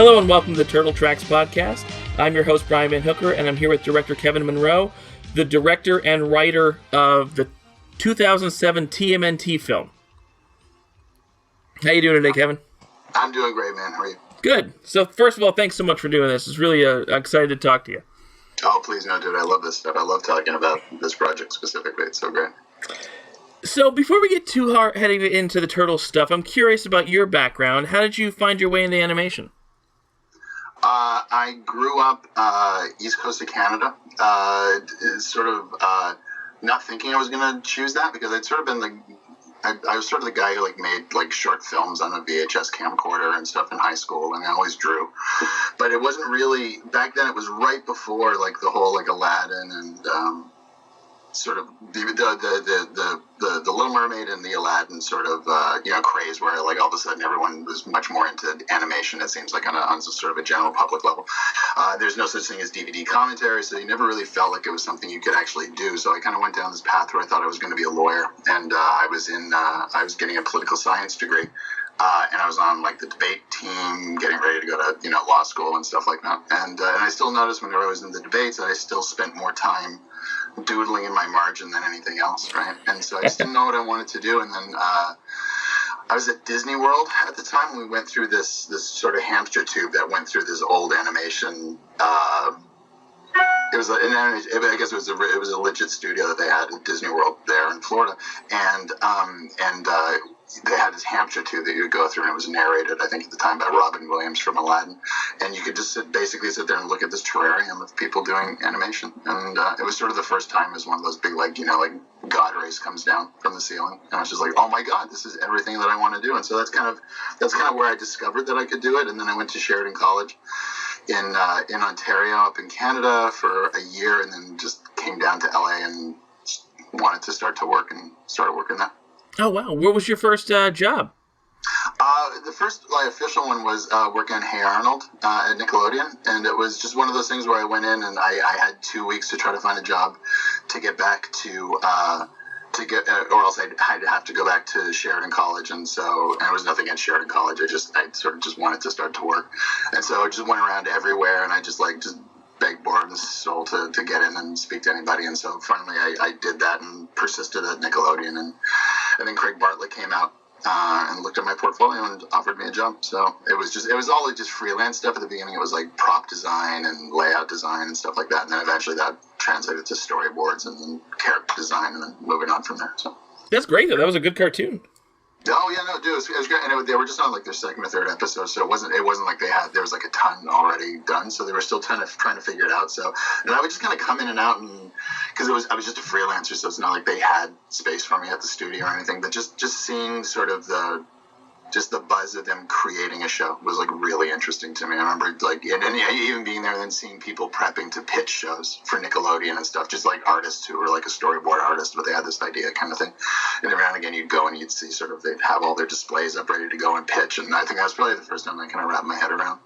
Hello and welcome to the Turtle Tracks podcast. I'm your host, Brian Van Hooker, and I'm here with director Kevin Munroe, the director and writer of the 2007 TMNT film. How you doing today, Kevin? I'm doing great, man. How are you? Good. So first of all, thanks so much for doing this. It's really excited to talk to you. Oh, please, no, dude. I love this stuff. I love talking about this project specifically. It's so great. So before we get too hard heading into the Turtle stuff, I'm curious about your background. How did you find your way into animation? I grew up east coast of Canada, not thinking I was going to choose that because I'd sort of been I was sort of the guy who made short films on a VHS camcorder and stuff in high school, and I always drew. But it wasn't really back then. It was right before the whole Aladdin and sort of the Little Mermaid and the Aladdin sort of craze, where all of a sudden everyone was much more into animation. It seems like on sort of a general public level. There's no such thing as DVD commentary, so you never really felt like it was something you could actually do. So I kind of went down this path where I thought I was going to be a lawyer, and I was getting a political science degree. And I was on the debate team, getting ready to go to law school and stuff like that. And I still noticed whenever I was in the debates that I still spent more time doodling in my margin than anything else, right? And so I just didn't know what I wanted to do. And then I was at Disney World at the time. We went through this sort of hamster tube that went through this old animation. It was I guess it was a legit studio that they had at Disney World there in Florida, and they had this hamster tube that you would go through, and it was narrated, I think at the time, by Robin Williams from Aladdin, and you could just basically sit there and look at this terrarium of people doing animation, and it was sort of the first time as one of those big God rays comes down from the ceiling, and I was just like, oh my God, this is everything that I want to do. And so that's kind of where I discovered that I could do it. And then I went to Sheridan College in Ontario, up in Canada, for a year, and then just came down to LA and wanted to start working there. Oh wow! Where was your first job? The first official one was working on Hey Arnold at Nickelodeon, and it was just one of those things where I went in and I had 2 weeks to try to find a job to get back to or else I'd have to go back to Sheridan College, and it was nothing against Sheridan College. I sort of just wanted to start to work, and so I just went around everywhere, and I just begged, bored, and soul to get in and speak to anybody. And so finally I did that and persisted at Nickelodeon, and then Craig Bartlett came out and looked at my portfolio and offered me a job. So it was all just freelance stuff at the beginning. It was prop design and layout design and stuff like that, and then eventually that translated to storyboards and then character design, and then moving on from there. So that's great though. That was a good cartoon. Oh yeah, no, dude, it was great, and they were just on their second or third episode, so it wasn't like there was a ton already done, so they were still trying to figure it out. So, and I would just kind of come in and out, and because I was just a freelancer, so it's not like they had space for me at the studio or anything, but just seeing sort of the buzz of them creating a show was really interesting to me. I remember and even being there and then seeing people prepping to pitch shows for Nickelodeon and stuff, just artists who were a storyboard artist, but they had this idea kind of thing. And every now and again you'd go and you'd see they'd have all their displays up ready to go and pitch. And I think that was probably the first time I kind of wrapped my head around.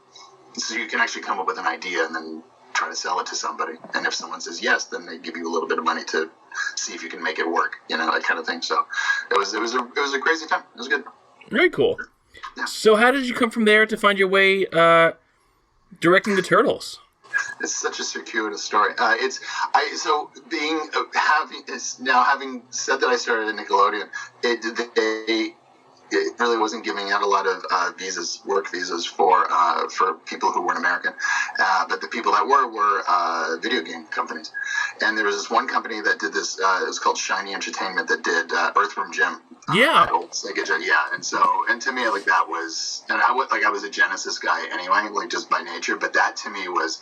So you can actually come up with an idea and then try to sell it to somebody. And if someone says yes, then they give you a little bit of money to see if you can make it work, that kind of thing. So it was a crazy time. It was good. Very cool. Yeah. So how did you come from there to find your way directing the Turtles? It's such a circuitous story. Having said that I started at Nickelodeon, it really wasn't giving out a lot of work visas for people who weren't American, but the people that were video game companies. And there was this one company that did this. It was called Shiny Entertainment, that did Earthworm Jim. Yeah. Yeah. And to me, that was, and I was a Genesis guy anyway, just by nature. But that to me was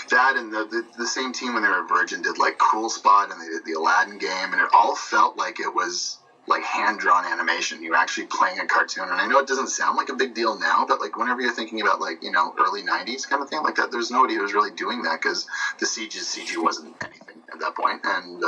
that, and the same team when they were Virgin did Cool Spot, and they did the Aladdin game, and it all felt like it was hand-drawn animation. You're actually playing a cartoon. And I know it doesn't sound like a big deal now, but whenever you're thinking about early 90s kind of thing like that, there's nobody who was really doing that, because the CG wasn't anything at that point. And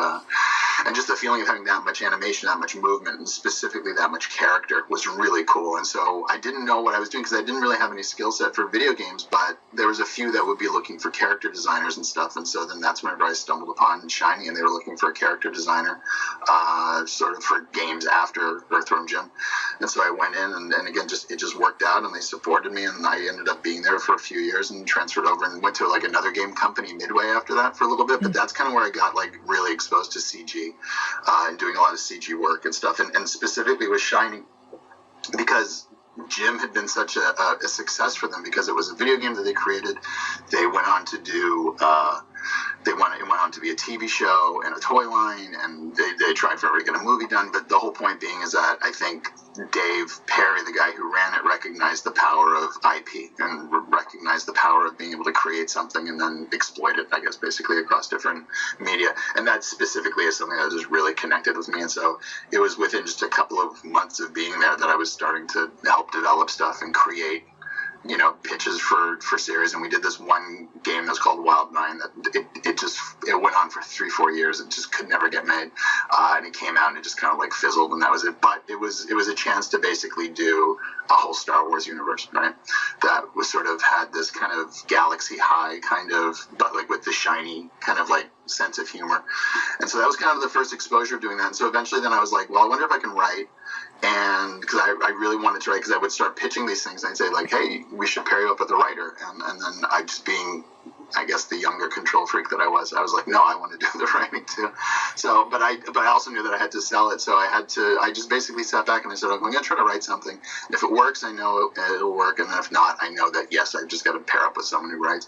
And just the feeling of having that much animation, that much movement, and specifically that much character was really cool. And so I didn't know what I was doing because I didn't really have any skill set for video games, but there was a few that would be looking for character designers and stuff. And so then that's whenever I stumbled upon Shiny, and they were looking for a character designer sort of for games after Earthworm Jim. And so I went in, and again, it just worked out, and they supported me, and I ended up being there for a few years and transferred over and went to like another game company midway after that for a little bit. But that's kind of where I got like really exposed to CG and doing a lot of CG work and stuff, and specifically with Shiny, because Jim had been such a success for them because it was a video game that they created. They went on to do it went on to be a TV show and a toy line, and they tried forever to get a movie done. But the whole point being is that I think Dave Perry, the guy who ran it, recognized the power of IP and recognized the power of being able to create something and then exploit it, I guess, basically across different media. And that specifically is something that just really connected with me. And so it was within just a couple of months of being there that I was starting to help develop stuff and create, you know, pitches for series. And we did this one game that was called Wild 9 that it went on for 3-4 years. It just could never get made. And it came out and it just kind of like fizzled, and that was it. But it was a chance to basically do a whole Star Wars universe, right? That was sort of had this kind of galaxy high kind of, but like with the shiny kind of like sense of humor. And so that was kind of the first exposure of doing that. And so eventually then I was like, well, I wonder if I can write. And because I really wanted to write, because I would start pitching these things and I'd say like, hey, we should pair you up with a writer. And then I just being, I guess, the younger control freak that I was like, no, I want to do the writing too. So, but I also knew that I had to sell it. So I just basically sat back and I said, I'm going to try to write something. And if it works, I know it'll work. And then if not, I know that, yes, I've just got to pair up with someone who writes.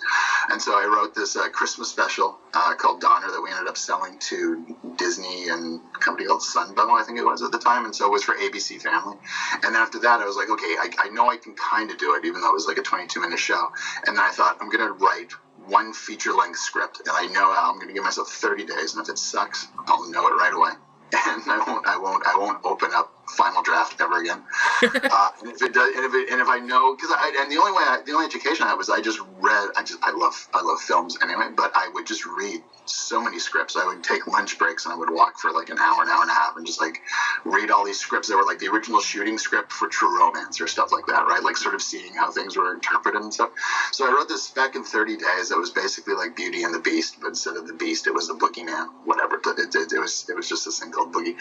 And so I wrote this Christmas special called Donner that we ended up selling to Disney and a company called Sunbow, I think it was at the time. And so it was for ABC Family. And then after that, I was like, okay, I know I can kind of do it, even though it was like a 22-minute show. And then I thought, I'm going to write one feature-length script, and I know I'm going to give myself 30 days, and if it sucks, I'll know it right away, and I won't open up Final Draft ever again. And if it does, and if I know, because the only education I had was I just read. I love films anyway, but I would just read so many scripts. I would take lunch breaks and I would walk for like an hour and a half, and just like read all these scripts that were like the original shooting script for True Romance or stuff like that, right? Like sort of seeing how things were interpreted and stuff. So I wrote this spec in 30 days that was basically like Beauty and the Beast, but instead of the Beast, it was the Boogeyman, whatever. It was just this thing called Boogie,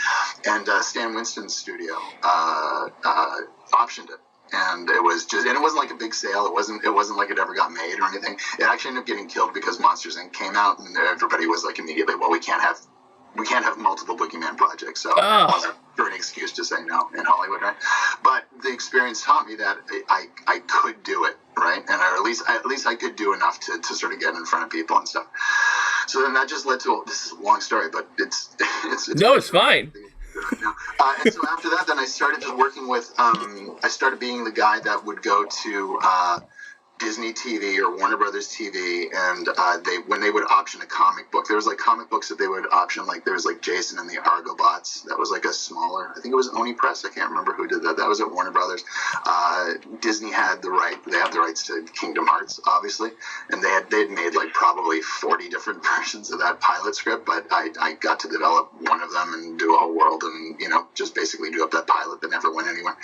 and Stan Winston's studio optioned it. And it wasn't like a big sale. It wasn't like it ever got made or anything. It actually ended up getting killed because Monsters Inc. came out, and everybody was like immediately, well, we can't have multiple Boogeyman projects. So it wasn't for an excuse to say no in Hollywood, right? But the experience taught me that I could do it, right? And at least I could do enough to sort of get in front of people and stuff. So then that just led to, this is a long story, but it's no, it's fine. And so after that, then I started just working with, I started being the guy that would go to Disney TV or Warner Brothers TV, and when they would option a comic book, there was like comic books that they would option, like there was like Jason and the Argobots. That was like a smaller, I think it was Oni Press. I can't remember who did that. That was at Warner Brothers. Disney had the rights to Kingdom Hearts, obviously, and they'd made like probably 40 different versions of that pilot script, but I got to develop one of them and do a whole world, and just basically do up that pilot that never went anywhere.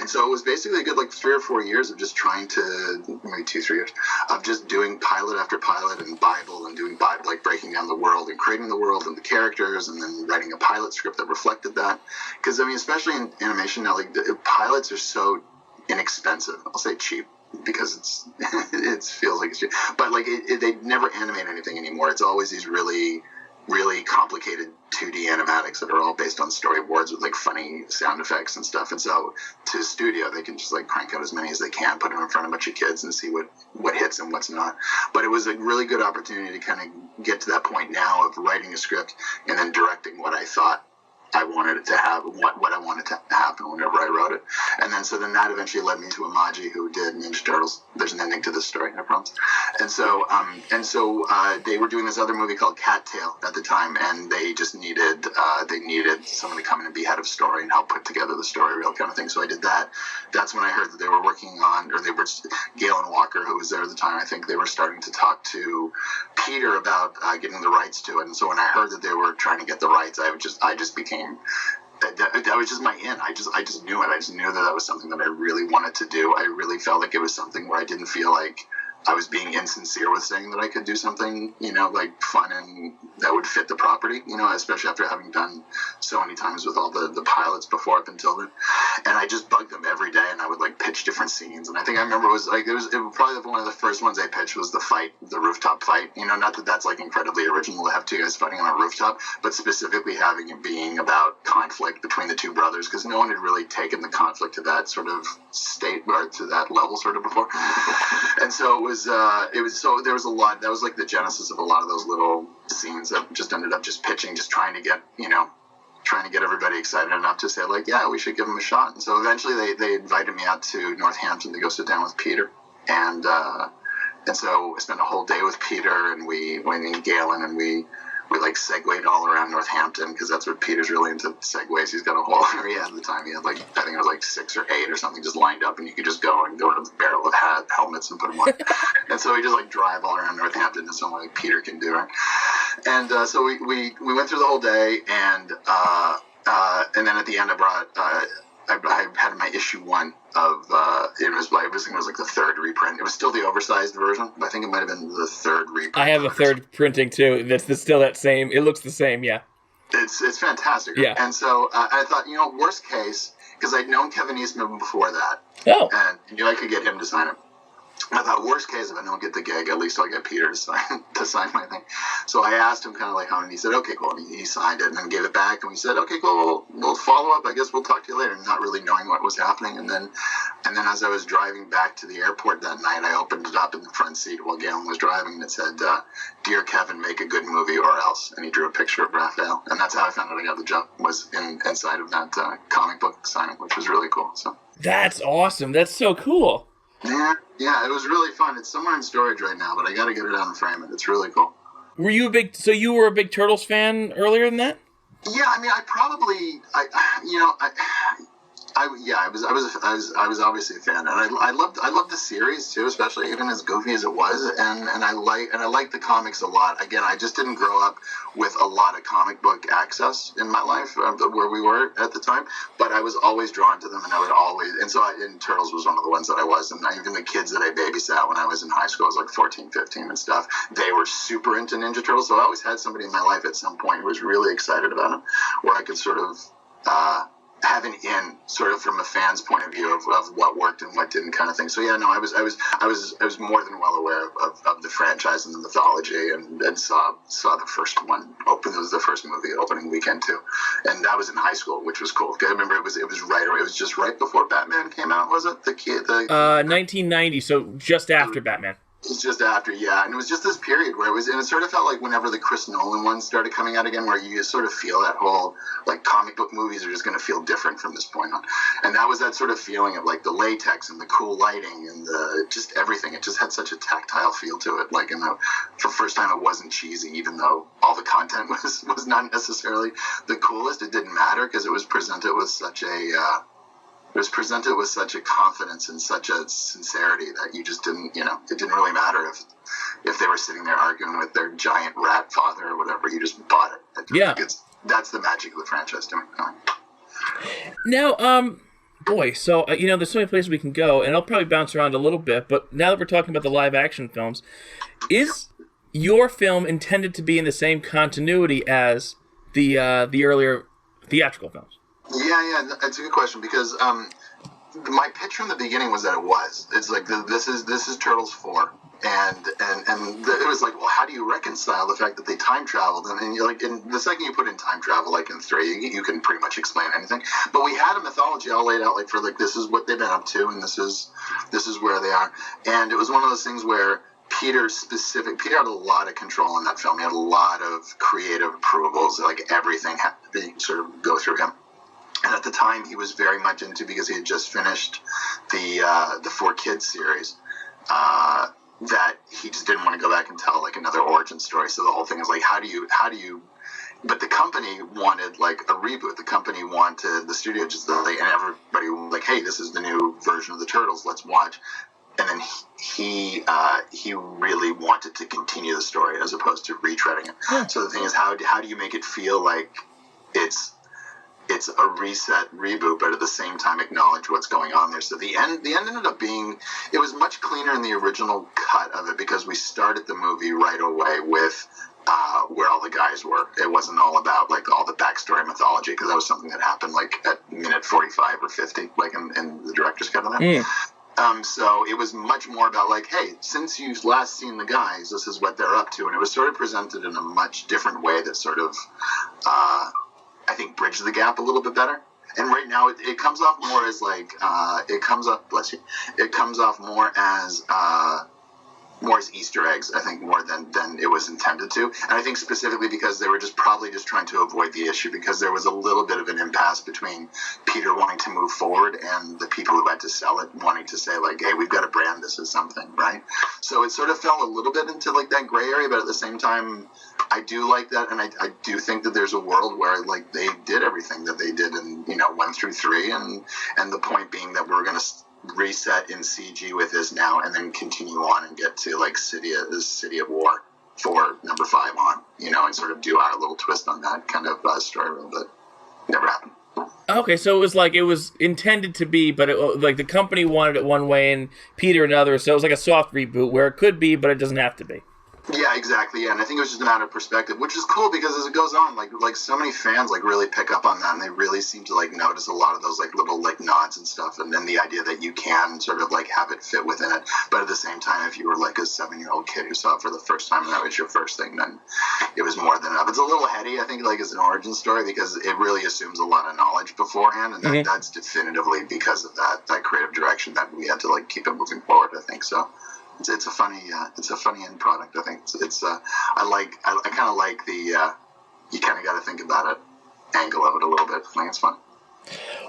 And so it was basically a good like 3 or 4 years of just trying to, maybe 2-3 years of just doing pilot after pilot and Bible and doing Bible, like breaking down the world and creating the world and the characters, and then writing a pilot script that reflected that. Because I mean, especially in animation now, like the pilots are so inexpensive. I'll say cheap because it feels like it's cheap, but like they never animate anything anymore. It's always these really, really complicated 2D animatics that are all based on storyboards with like funny sound effects and stuff. And so to a studio, they can just like crank out as many as they can, put them in front of a bunch of kids and see what hits and what's not. But it was a really good opportunity to kind of get to that point now of writing a script and then directing what I thought I wanted it to have, what I wanted to happen whenever I wrote it. And then that eventually led me to Imagi, who did Ninja Turtles. There's an ending to this story, I promise. And so they were doing this other movie called Cattail at the time, and they just needed someone to come in and be head of story and help put together the story reel kind of thing. So I did that. That's when I heard that they were working on, or they were, Galen Walker, who was there at the time, I think they were starting to talk to Peter about getting the rights to it. And so when I heard that they were trying to get the rights, I just became, that was just my in. I just knew it. I just knew that was something that I really wanted to do. I really felt like it was something where I didn't feel like I was being insincere with saying that I could do something, like fun and that would fit the property, especially after having done so many times with all the pilots before up until then. And I just bugged them every day, and I would like pitch different scenes. And I think I remember it was probably one of the first ones I pitched was the rooftop fight. Not that that's like incredibly original to have two guys fighting on a rooftop, but specifically having it being about conflict between the two brothers, because no one had really taken the conflict to that sort of state or to that level sort of before. And so there was a lot. That was like the genesis of a lot of those little scenes that just ended up just pitching, just trying to get everybody excited enough to say like, yeah, we should give them a shot. And so eventually they invited me out to Northampton to go sit down with Peter, and so I spent a whole day with Peter, and we went in Galen, and we like segued all around Northampton, because that's what Peter's really into, segues. He's got a whole area at the time. He had like, I think it was like 6 or 8 or something just lined up, and you could just go to the barrel of helmets and put them on. And so we just like drive all around Northampton in some way like Peter can do, right? And so we went through the whole day, and then at the end I had my issue 1 of it was like the 3rd reprint. It was still the oversized version, but I think it might have been the 3rd reprint. I have a 3rd printing too. That's still that same. It looks the same, yeah. It's fantastic. Yeah. And so I thought, worst case, because I'd known Kevin Eastman before that, and knew I could get him to sign it. I thought, worst case, if I don't get the gig, at least I'll get Peter to sign my thing. So I asked him kind of like how, and he said, okay, cool. And he signed it and then gave it back, and we said, okay, cool, we'll follow up. I guess we'll talk to you later, not really knowing what was happening. And then as I was driving back to the airport that night, I opened it up in the front seat while Galen was driving, and it said, "Dear Kevin, make a good movie or else." And he drew a picture of Raphael. And that's how I found out I got the job, was inside of that comic book signing, which was really cool. So that's awesome. That's so cool. Yeah, it was really fun. It's somewhere in storage right now, but I got to get it out and frame it. It's really cool. Were you a big Turtles fan earlier than that? Yeah, I mean, I was obviously a fan, and I loved the series too, especially even as goofy as it was, and I like the comics a lot. Again, I just didn't grow up with a lot of comic book access in my life where we were at the time, but I was always drawn to them, and Turtles was one of the ones that I was, and even the kids that I babysat when I was in high school, I was like 14, 15 and stuff, they were super into Ninja Turtles, so I always had somebody in my life at some point who was really excited about them, where I could sort of have an in, sort of from a fan's point of view of what worked and what didn't, kind of thing. So yeah, no, I was more than well aware of the franchise and the mythology, and saw the first one open. It was the first movie opening weekend too, and that was in high school, which was cool. I remember it was just right before Batman came out, was it? 1990, so just after Batman. It's just after, yeah. And it was just this period where and it sort of felt like whenever the Chris Nolan ones started coming out again, where you sort of feel that whole, like, comic book movies are just going to feel different from this point on. And that was that sort of feeling of, like, the latex and the cool lighting and just everything. It just had such a tactile feel to it. Like, for the first time, it wasn't cheesy, even though all the content was not necessarily the coolest. It didn't matter because it was presented with such a... It was presented with such a confidence and such a sincerity that you just didn't, it didn't really matter if they were sitting there arguing with their giant rat father or whatever. You just bought it. Yeah. That's the magic of the franchise to me. Now, boy, so, there's so many places we can go, and I'll probably bounce around a little bit, but now that we're talking about the live action films, is your film intended to be in the same continuity as the earlier theatrical films? Yeah, that's a good question, because my pitch from the beginning was that it was. It's like this is Turtles 4, and it was like, well, how do you reconcile the fact that they time traveled? And you're like, and the second you put in time travel, like in 3, you can pretty much explain anything. But we had a mythology all laid out, like this is what they've been up to, and this is where they are. And it was one of those things where Peter had a lot of control in that film. He had a lot of creative approvals. Like everything had to be sort of go through him. And at the time, he was very much into, because he had just finished the 4 Kids series, that he just didn't want to go back and tell like another origin story. So the whole thing is like, how do you? But the company wanted like a reboot. The company wanted the studio just like, and everybody was like, hey, this is the new version of the Turtles. Let's watch. And then he really wanted to continue the story as opposed to retreading it. Yeah. So the thing is, how do you make it feel like it's a reset reboot, but at the same time acknowledge what's going on there? So the end ended up being, it was much cleaner in the original cut of it, because we started the movie right away with where all the guys were. It wasn't all about like all the backstory mythology, because that was something that happened like at minute 45 or 50, like in the director's cut of that. Mm. So it was much more about like, hey, since you've last seen the guys, this is what they're up to. And it was sort of presented in a much different way that sort of, I think, bridged the gap a little bit better. And right now it comes off more as like, it comes off more as Easter eggs, I think, more than it was intended to. And I think specifically because they were probably just trying to avoid the issue, because there was a little bit of an impasse between Peter wanting to move forward and the people who had to sell it wanting to say like, hey, we've got to brand this as something, right? So it sort of fell a little bit into like that gray area, but at the same time, I do like that, and I do think that there's a world where like they did everything that they did and, 1 through 3, and the point being that we're going to reset in CG with this now, and then continue on and get to like City of War for number 5 on, and sort of do our little twist on that kind of story, but never happened. Okay, so it was intended to be, but like the company wanted it one way and Peter another, so it was like a soft reboot where it could be, but it doesn't have to be. Yeah, exactly. Yeah, and I think it was just a matter of perspective, which is cool, because as it goes on, like so many fans like really pick up on that, and they really seem to like notice a lot of those like little like nods and stuff, and then the idea that you can sort of like have it fit within it, but at the same time, if you were like a 7-year-old kid who saw it for the first time and that was your first thing, then it was more than enough. It's a little heady, I think, like as an origin story, because it really assumes a lot of knowledge beforehand, and that's definitively because of that creative direction that we had to like keep it moving forward, I think. So it's a funny end product. I think I kind of like the you kind of got to think about it angle of it a little bit. I think it's fun.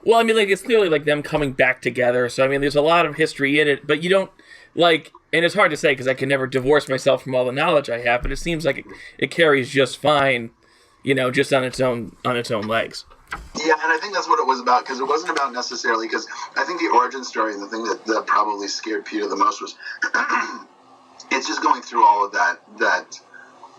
Well, I mean, like, it's clearly like them coming back together. So I mean, there's a lot of history in it, but you don't like, and it's hard to say because I can never divorce myself from all the knowledge I have. But it seems like it carries just fine, just on its own legs. Yeah, and I think that's what it was about, because it wasn't about necessarily, because I think the origin story and the thing that probably scared Peter the most was it's just going through all of that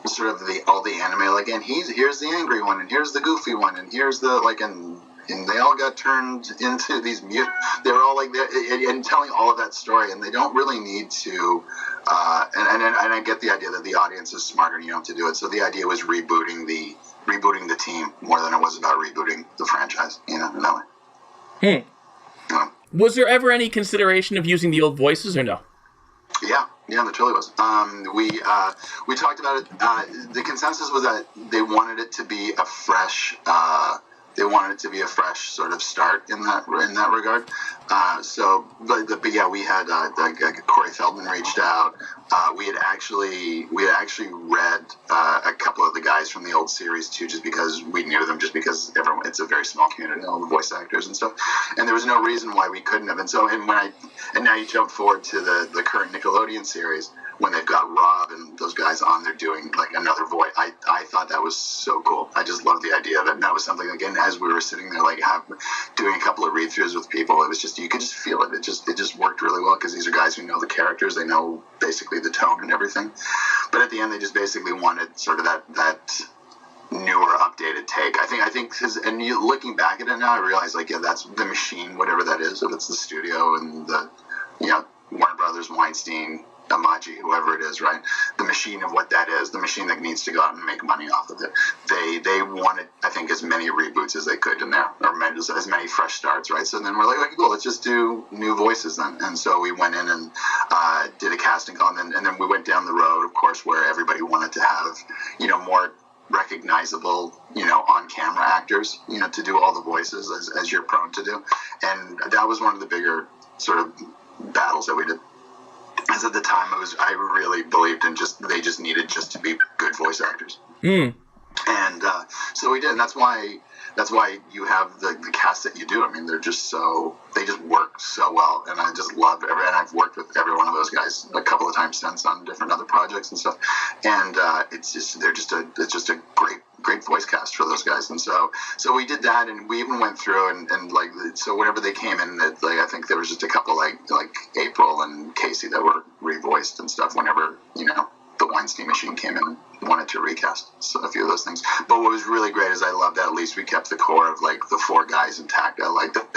sort of all the anime, like, and here's the angry one, and here's the goofy one, and here's the like, and they all got turned into these they were all like and telling all of that story, and they don't really need to and I get the idea that the audience is smarter and you don't have to do it. So the idea was rebooting the team more than it was about rebooting the franchise, in that way. Was there ever any consideration of using the old voices or no? Yeah, there totally was. We talked about it. The consensus was that they wanted it to be a fresh. They wanted it to be a fresh sort of start in that regard. But yeah, we had Corey Feldman reached out. We had actually read a couple of the guys from the old series too, just because we knew them, just because it's a very small community, all the voice actors and stuff, and there was no reason why we couldn't have. And now you jump forward to the current Nickelodeon series, when they've got Rob and those guys on there doing like another voice. I thought that was so cool. I just loved the idea of it. And that was something, again, as we were sitting there like doing a couple of read-throughs with people, it was just, you could just feel it. It just worked really well, because these are guys who know the characters. They know basically the tone and everything. But at the end, they just basically wanted sort of that newer, updated take. I think, and looking back at it now, I realize like, yeah, that's the machine, whatever that is. If it's the studio and the, Warner Brothers, Weinstein, Amaji, whoever it is, right? The machine of what that is, the machine that needs to go out and make money off of it. They wanted, I think, as many reboots as they could in there, or as many fresh starts, right? So then we're like, okay, cool, let's just do new voices then. And so we went in and did a casting call, and then we went down the road, of course, where everybody wanted to have, more recognizable, on-camera actors, to do all the voices as you're prone to do. And that was one of the bigger sort of battles that we did. Because at the time, I really believed in they just needed just to be good voice actors. And so we did, and that's why you have the cast that you do. I mean, they just work so well, and I just love and I've worked with every one of those guys a couple of times since on different other projects and stuff, and it's just a great voice cast for those guys. And so we did that, and we even went through and like, so whenever they came in, like, I think there was just a couple like April and Casey that were revoiced and stuff whenever, the Weinstein machine came in and wanted to recast a few of those things. But what was really great is I love that at least we kept the core of like the four guys intact. I like that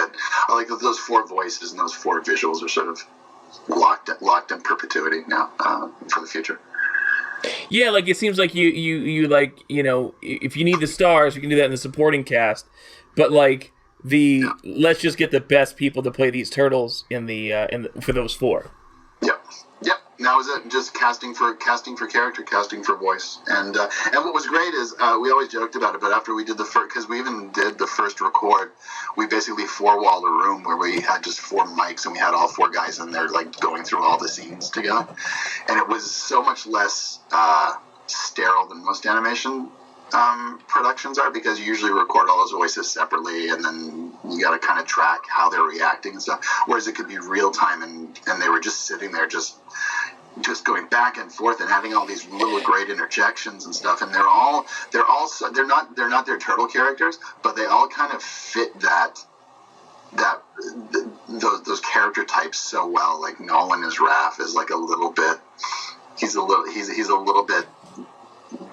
those four voices and those four visuals are sort of locked in perpetuity now for the future. Yeah, like it seems like you like, if you need the stars, you can do that in the supporting cast. But like let's just get the best people to play these turtles for those four. Yep. That was it. Just casting for character, casting for voice, and what was great is we always joked about it. But after we did because we even did the first record, we basically four-walled a room where we had just four mics, and we had all four guys in there like going through all the scenes together, and it was so much less sterile than most animation productions are, because you usually record all those voices separately, and then you got to kind of track how they're reacting and stuff. Whereas it could be real time, and they were just sitting there, just going back and forth and having all these little great interjections and stuff. And they're not their turtle characters, but they all kind of fit those character types so well. Like Nolan as Raph is like a little bit. He's a little bit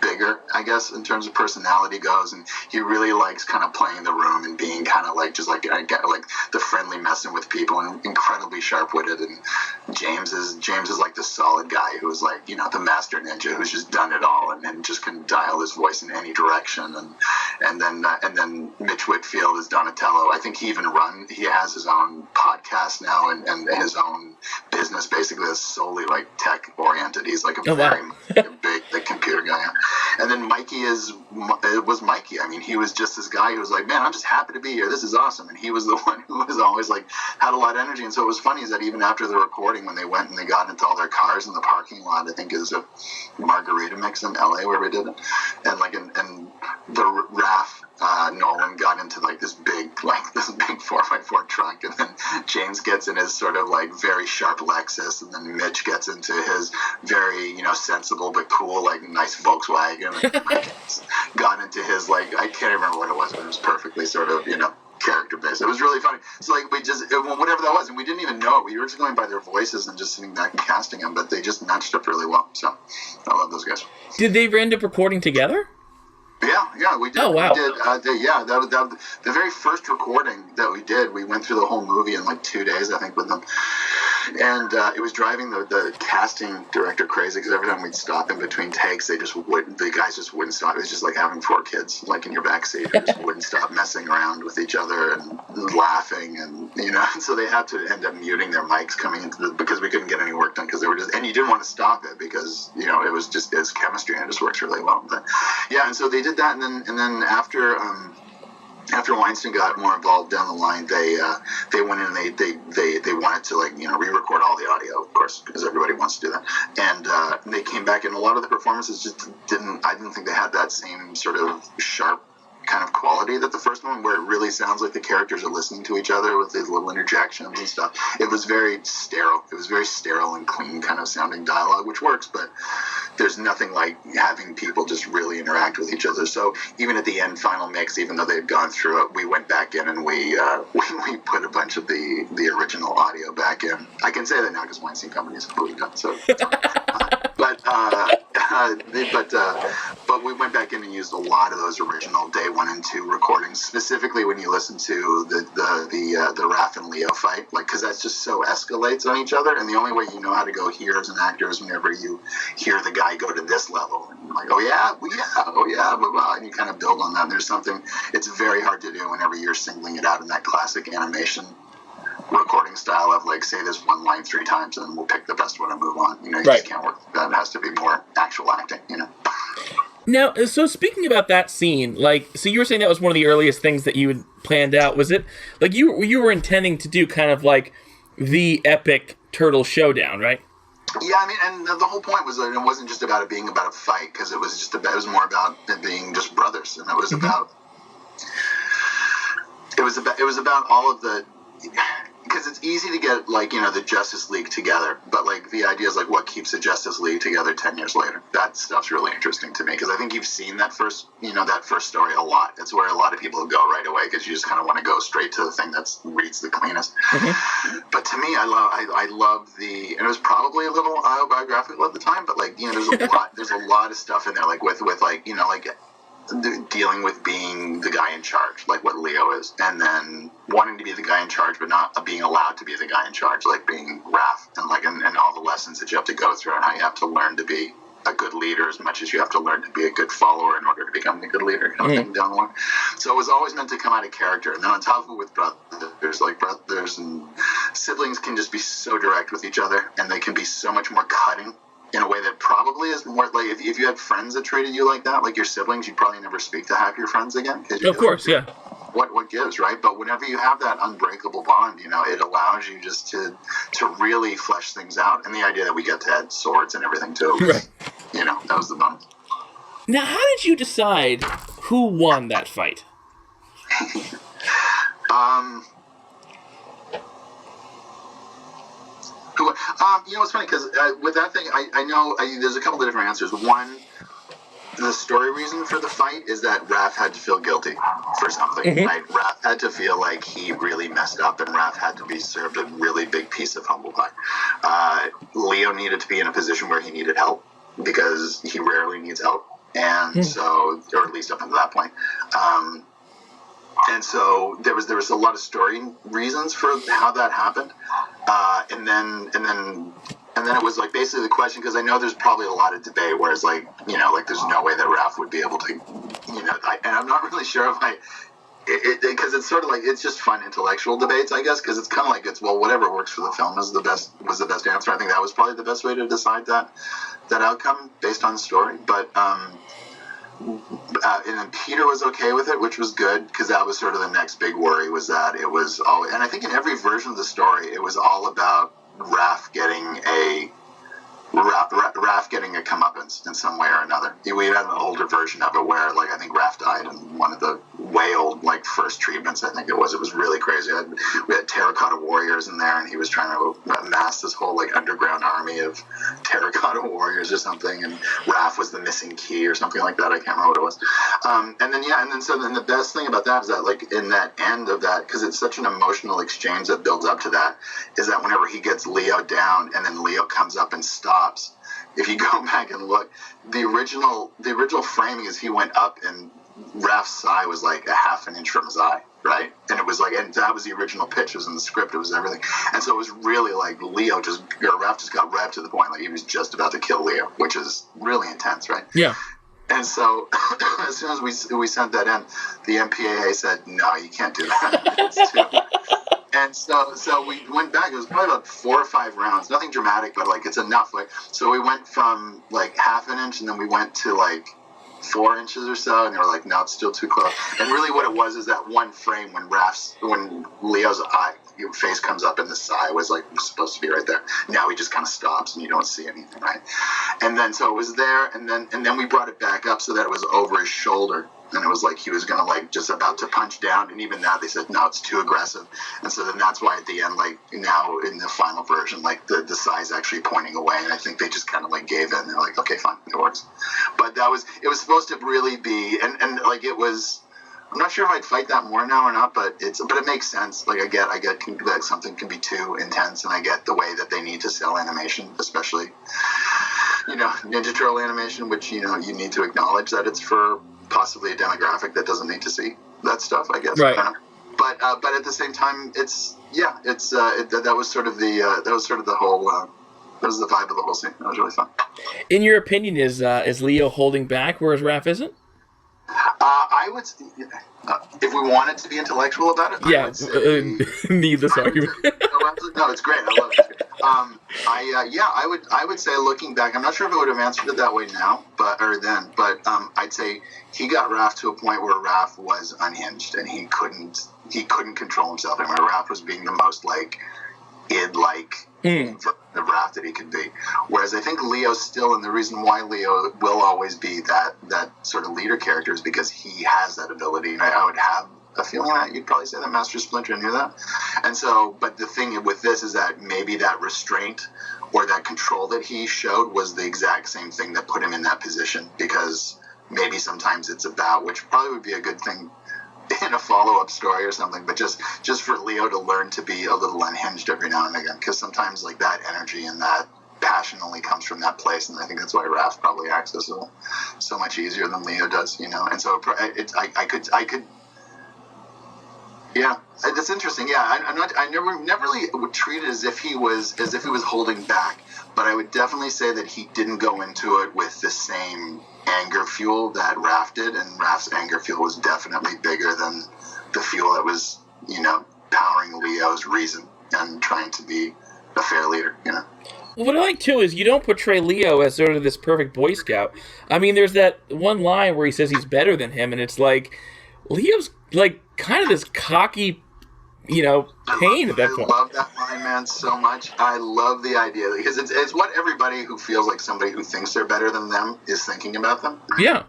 bigger, I guess, in terms of personality goes, and he really likes kind of playing the room and being kind of like just like the friendly messing with people, and incredibly sharp-witted. And James is like the solid guy who's like, the master ninja who's just done it all and just can dial his voice in any direction. And then Mitch Whitfield is Donatello. I think he has his own podcast now and his own business basically that's solely like tech oriented. He's like a very big computer guy. And then Mikey was Mikey. I mean, he was just this guy who was like, man, I'm just happy to be here. This is awesome. And he was the one who was always like, had a lot of energy. And so it was funny is that even after the recording, when they went and they got into all their cars in the parking lot, I think it was a Margarita Mix in LA where we did it. And like, and the Raph, Nolan got into like this big 4x4 truck, and then James gets in his sort of like very sharp Lexus, and then Mitch gets into his very sensible but cool like nice Volkswagen, and Mike got into his like, I can't remember what it was, but it was perfectly sort of character based. It was really funny. So like whatever that was, and we didn't even know it. We were just going by their voices and just sitting back and casting them, but they just matched up really well. So I love those guys. Did they end up recording together? Yeah, we did. Oh, wow. We did. That was the very first recording that we did. We went through the whole movie in like 2 days, I think, with them. And it was driving the casting director crazy, because every time we'd stop in between takes, the guys just wouldn't stop. It was just like having four kids, like in your backseat, who just wouldn't stop messing around with each other and laughing, and and so they had to end up muting their mics coming into because we couldn't get any work done, because they were just, and you didn't want to stop it because it was just it's chemistry and it just works really well. But yeah, and so they did that, and then after Weinstein got more involved down the line, they went in and they wanted to re-record all the audio, of course, because everybody wants to do that. And they came back, and a lot of the performances just I didn't think they had that same sort of sharp kind of quality that the first one, where it really sounds like the characters are listening to each other with these little interjections and stuff. It was very sterile. It was very sterile and clean kind of sounding dialogue, which works, but there's nothing like having people just really interact with each other. So even at the end final mix, even though they'd gone through it, we went back in and we put a bunch of the original audio back in. I can say that now because Weinstein Company is completely done. So, but we went back in and used a lot of those original day 1 and 2 recordings. Specifically, when you listen to the Raph and Leo fight, because that just so escalates on each other, and the only way you know how to go here as an actor is whenever you hear the guy go to this level, and you're like, oh yeah, blah, blah, and you kind of build on that. And there's something, it's very hard to do whenever you're singling it out in that classic animation recording style of say this one line 3 times and then we'll pick the best one and move on. You just can't work with that. It has to be more actual acting. Now, so speaking about that scene, so you were saying that was one of the earliest things that you had planned out. Was it you were intending to do kind of like the epic turtle showdown, right? Yeah, I mean, and the whole point was that it wasn't just about it being about a fight, because it was it was more about it being just brothers, and it was about all of the, because it's easy to get, like, you know, the Justice League together, but, like, the idea is, like, what keeps the Justice League together 10 years later. That stuff's really interesting to me, because I think you've seen that first story a lot. It's where a lot of people go right away, because you just kind of want to go straight to the thing that reads the cleanest. But to me, I love and it was probably a little autobiographical at the time, but, like, you know, there's a lot of stuff in there, like, with like, you know, like, dealing with being the guy in charge, like what Leo is, and then wanting to be the guy in charge but not being allowed to be the guy in charge, like being Raph, and like and all the lessons that you have to go through, and how you have to learn to be a good leader as much as you have to learn to be a good follower in order to become a good leader, kind of thing down the line. So it was always meant to come out of character, and then on top of it with brothers, like brothers and siblings can just be so direct with each other, and they can be so much more cutting in a way that probably is more like, if you had friends that treated you like that, like your siblings, you'd probably never speak to half your friends again. Of course, yeah. What gives, right? But whenever you have that unbreakable bond, you know, it allows you just to really flesh things out. And the idea that we get to add swords and everything too, right? You know, that was the bonus. Now, how did you decide who won that fight? You know, it's funny, because with that thing, I know there's a couple of different answers. One, the story reason for the fight is that Raph had to feel guilty for something, right? Raph had to feel like he really messed up, and Raph had to be served a really big piece of humble pie. Leo needed to be in a position where he needed help, because he rarely needs help, and so, or at least up until that point. And so there was a lot of story reasons for how that happened, and then it was like basically the question, because I know there's probably a lot of debate where it's like, you know, like there's no way that Raph would be able to, you know, and I'm not really sure if because it's sort of like, it's just fun intellectual debates, I guess, because it's kind of like, well, whatever works for the film was the best answer. I think that was probably the best way to decide that outcome based on the story, but. And then Peter was okay with it, which was good, because that was sort of the next big worry, was that it was all, and I think in every version of the story, it was all about Raph getting a comeuppance in some way or another. We had an older version of it where, like, I think Raph died in one of the way old, like, first treatments, I think it was. It was really crazy. We had terracotta warriors in there, and he was trying to amass this whole, like, underground army of terracotta warriors or something, and Raph was the missing key or something like that. I can't remember what it was. And then the best thing about that is that, like, in that end of that, because it's such an emotional exchange that builds up to that, is that whenever he gets Leo down and then Leo comes up and stops, if you go back and look, the original framing is he went up and Raph's eye was like a half an inch from his eye, right? And it was like, and that was the original pitch, it was in the script, it was everything. And so it was really like Raph just got right up to the point, like he was just about to kill Leo, which is really intense, right? Yeah. And so as soon as we sent that in, the MPAA said, no, you can't do that. It's too... And so we went back. It was probably about 4 or 5 rounds. Nothing dramatic, but like it's enough. Like, so we went from like half an inch, and then we went to like 4 inches or so, and they were like, no, it's still too close. And really, what it was is that one frame when Leo's face comes up and the eye was like supposed to be right there. Now he just kind of stops, and you don't see anything, right? And then so it was there, and then we brought it back up so that it was over his shoulder. And it was like he was going to, like, just about to punch down. And even that, they said, no, it's too aggressive. And so then that's why at the end, like, now in the final version, like, the side's actually pointing away. And I think they just kind of, like, gave in. They're like, okay, fine, it works. But it was supposed to really be, and like, it was, I'm not sure if I'd fight that more now or not, but it makes sense. Like, I get that something can be too intense, and I get the way that they need to sell animation, especially, you know, Ninja Turtle animation, which, you know, you need to acknowledge that it's for possibly a demographic that doesn't need to see that stuff, I guess. Right. But at the same time, that was sort of the whole that was the vibe of the whole scene. That was really fun. In your opinion, is Leo holding back, whereas Raph isn't? I would, if we wanted to be intellectual about it, yeah, I would say, need this argument. No, it's great. I love it. I would say, looking back, I'm not sure if I would have answered it that way now, but I'd say he got Raph to a point where Raph was unhinged and he couldn't control himself. I remember Raph was being the most like id-like the Raph that he could be. Whereas I think Leo still, and the reason why Leo will always be that sort of leader character is because he has that ability. And I would have a feeling that you'd probably say that Master Splinter knew that. And so, but the thing with this is that maybe that restraint or that control that he showed was the exact same thing that put him in that position, because maybe sometimes it's about, which probably would be a good thing in a follow-up story or something, but just for Leo to learn to be a little unhinged every now and again, because sometimes like that energy and that passion only comes from that place, and I think that's why Raph probably acts so much easier than Leo does, you know. And so I could yeah, that's interesting. Yeah, I never really would treat it as if he was holding back, but I would definitely say that he didn't go into it with the same anger fuel that Raph did, and Raph's anger fuel was definitely bigger than the fuel that was, you know, powering Leo's reason and trying to be a fair leader, you know. What I like, too, is you don't portray Leo as sort of this perfect Boy Scout. I mean, there's that one line where he says he's better than him, and it's like, Leo's, like, kind of this cocky, you know, pain at that point. I love that line, man, so much. I love the idea, because it's what everybody who feels like somebody who thinks they're better than them is thinking about them. Right? Yeah.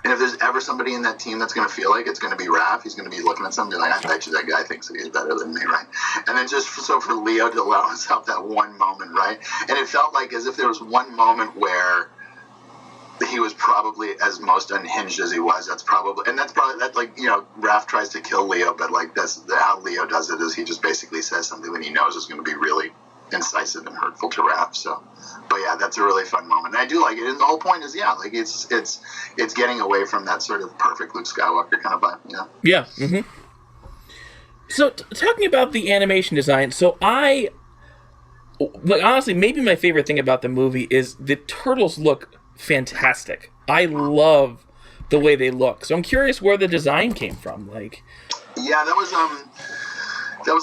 And if there's ever somebody in that team that's going to feel like it's going to be Raph, he's going to be looking at somebody like, I bet you that guy thinks that he's better than me, right? And then just so for Leo to allow himself that one moment, right? And it felt like as if there was one moment where he was probably as most unhinged as he was. That's probably, like, you know, Raph tries to kill Leo, but like that's how Leo does it, is he just basically says something that he knows is going to be really incisive and hurtful to Raph. So, but yeah, that's a really fun moment. And I do like it. And the whole point is, yeah, like it's getting away from that sort of perfect Luke Skywalker kind of vibe, you know? Yeah. Mm-hmm. So talking about the animation design, so honestly, maybe my favorite thing about the movie is the turtles look fantastic. I love the way they look. So I'm curious where the design came from. Like, yeah, that was